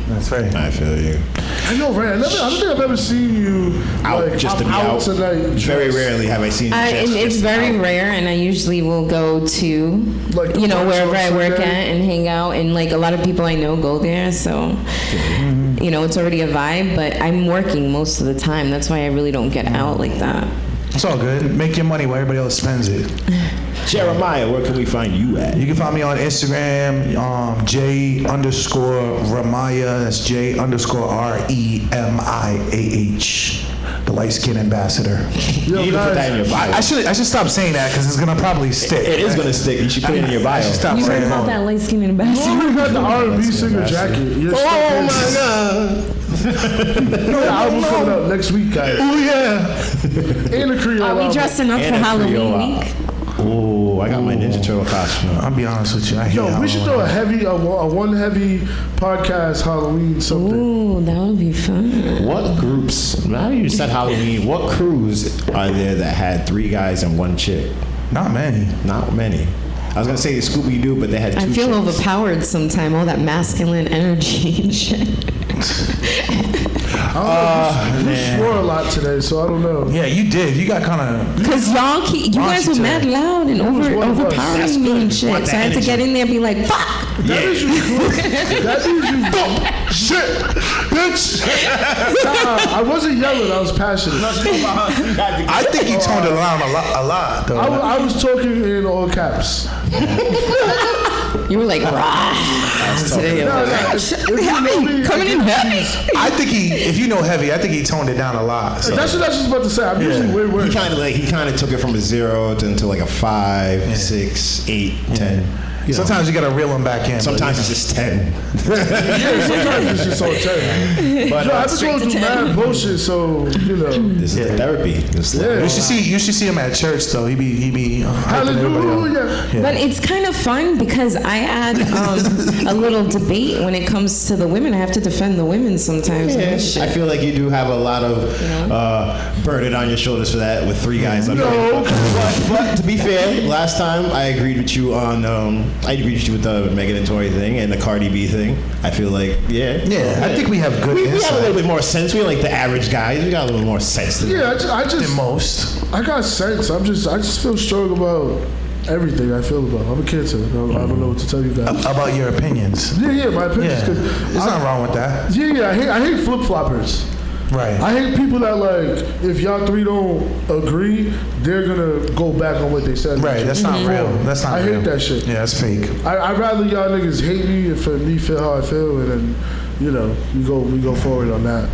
That's right. I feel you. I know, right? I don't think I've ever seen you Out like, just to I'm be out out. tonight. Very rarely have I seen you. And it's very rare, and I usually will go to, Like the brunch wherever on I work Sunday? at and hang out. And like a lot of people I know go there, so it's already a vibe. But I'm working most of the time. That's why I really don't get out like that. It's all good. Make your money while everybody else spends it. Jeremiah, where can we find you at? You can find me on Instagram, J_Ramaya. That's J_REMIAH. The light skin ambassador. You need to put that in your bio. I should stop saying that because it's gonna probably stick. It is gonna stick. You should put it in your bio. I should stop You heard saying about that. that light skin ambassador? You got the R&B singer jacket. Oh my God! The album's coming out next week, guys. Oh yeah. And the Creole Are we album. dressing up for And a Halloween Creole week? Oh, I got my Ninja Turtle costume. I'll be honest with you. I hate Yo, we should throw Halloween. a one heavy podcast Halloween something. Ooh, that would be fun. What groups? Now you said Halloween. What crews are there that had 3 guys and 1 chick? Not many. Not many. I was gonna say Scooby Doo, but they had 2 I feel chicks. overpowered sometime, all that masculine energy and shit. You swore a lot today, so I don't know. Yeah, you did. You got kind of. Because you guys were mad loud and one of us. That's overpowering me and shit. Want So I that had to get energy. in there and be like, fuck! That is you. That is you. Shit, bitch. Nah, I wasn't yelling. I was passionate. I think he toned it down a lot, though. I was talking in all caps. You were like, rah. Today, I was like, heavy, coming in heavy. I think if you know Heavy, I think he toned it down a lot. So. That's what I was just about to say. I'm usually way worse. He kind of took it from a 0 to like a 5, 6, 8, 10. Sometimes you gotta reel them back in. Sometimes it's just 10. Yeah, sometimes it's just on 10. But I've been going through mad bullshit, so, this is the therapy. Yeah. You should see him at church though. He be hyping everybody up. Hallelujah. But it's kind of fun because I add a little debate when it comes to the women. I have to defend the women sometimes. on this shit. I feel like you do have a lot of burden on your shoulders for that with 3 guys up No. there. But to be fair, last time I agreed with you on with the Meghan and Tory thing and the Cardi B thing. I feel like I think we have good we have a insight. little bit more sense. We're like the average guys. We got a little more sense than Yeah, I Than just, most. I got sense. I just feel strong about everything I feel about. I'm a Cancer. I don't know what to tell you guys. About your opinions. Yeah, my opinions. Yeah. 'Cause There's nothing wrong with that. Yeah, I hate flip-floppers. Right. I hate people that like, if y'all 3 don't agree, they're gonna go back on what they said. Right. That's not real. That's not I real. hate that shit. Yeah, that's fake. I'd rather y'all niggas hate me and for me feel how I feel, and then, we go forward on that.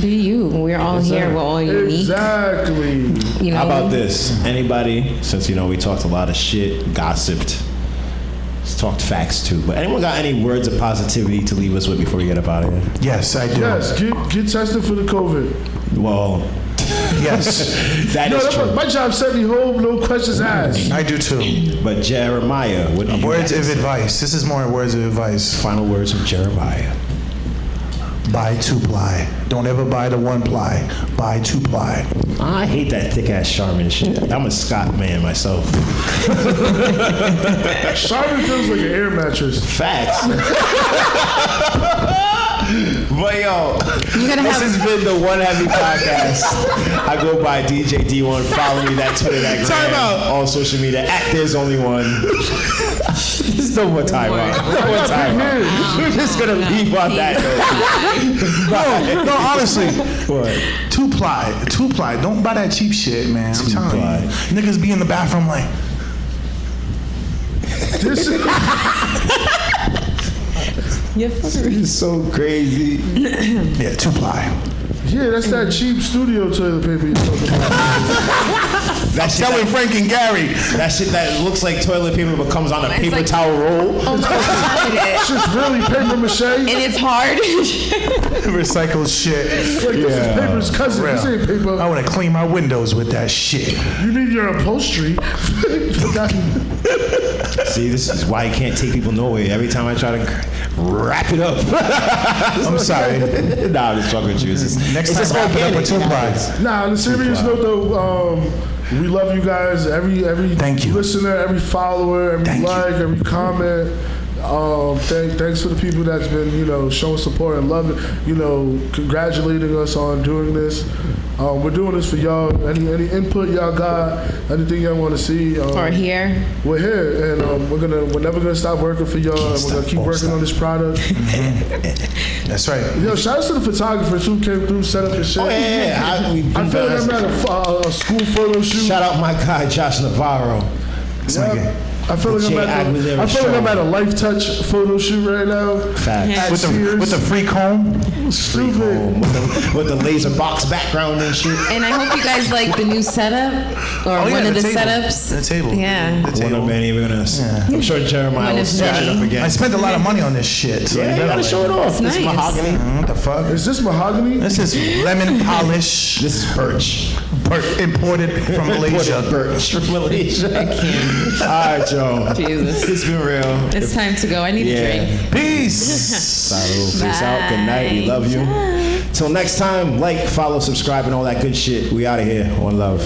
Do you? We're all here. We're all unique. Exactly. You know? How about this? Anybody, since we talked a lot of shit, gossiped, talked facts too, but anyone got any words of positivity to leave us with before we get up out of here? Yes, I do. Yes, get tested for the COVID. Well, Yes, that is true. My job sent me home, no questions asked. I do too. But Jeremiah, what do you Words got of to say? advice. This is more words of advice. Final words from Jeremiah. Buy 2-ply. Don't ever buy the 1-ply. Buy 2-ply. I hate that thick ass Charmin shit. I'm a Scott man myself. Charmin feels like an air mattress. Facts. But yo, this has been the One Heavy Podcast. I go by DJ D1. Follow me, that Twitter, that Gram, all social media at There's Only One. There's no more time out. No more time out. We're just gonna leave on that note. No, honestly. What? 2-ply. Don't buy that cheap shit, man. I'm telling you. Niggas be in the bathroom like. This is It's so crazy. Yeah, 2-ply. Yeah, that's that cheap studio toilet paper you're talking about. That shit Selling Frank and Gary. that shit that looks like toilet paper but comes on a paper like- towel roll. Oh my God, It's just really paper mache. and it's hard. Recycled shit. Like, this is paper's cousin. This ain't I paper. want to clean my windows with that shit. You need your upholstery. See, this is why you can't take people nowhere. Every time I try to wrap it up. I'm sorry. Nah, I'm just fucking with you. Next time, wrap it up with 2-ply. Nah, on a serious note though, we love you guys. Every Thank you. listener, every follower, every Thank you. like, every comment. Thanks for the people that's been, showing support and love, congratulating us on doing this. We're doing this for y'all. Any input y'all got, anything y'all want to see, Or here. we're here, and we're never gonna stop working for y'all, and we're gonna keep working on this product. That's right. Yo, shout out to the photographers who came through, set up the shit. Oh, yeah. I feel like I'm at a school photo shoot. Shout out my guy, Josh Navarro. Yeah. I feel like Jay Aguilera show. I'm at a Life Touch photo shoot right now. Facts. At With Sears. the free comb. Stupid. With the laser box background and shit. And I hope you guys like the new setup or one of the table. setups. The table. Yeah. The One table. of many. We're gonna. I'm sure Jeremiah One will of switch it up many. again. I spent a lot of money on this shit. So Yeah, you better gotta like- show it off. It's This nice. mahogany. What the fuck? Is this mahogany? This is lemon polish. This is birch. Imported from Malaysia. Birch from Malaysia. I can't. All right, Joe. Jesus. It's been real. It's time to go. I need a drink. Peace. Salud. Peace out. Good night. We love you. Till next time, like, follow, subscribe, and all that good shit. We out of here. One love.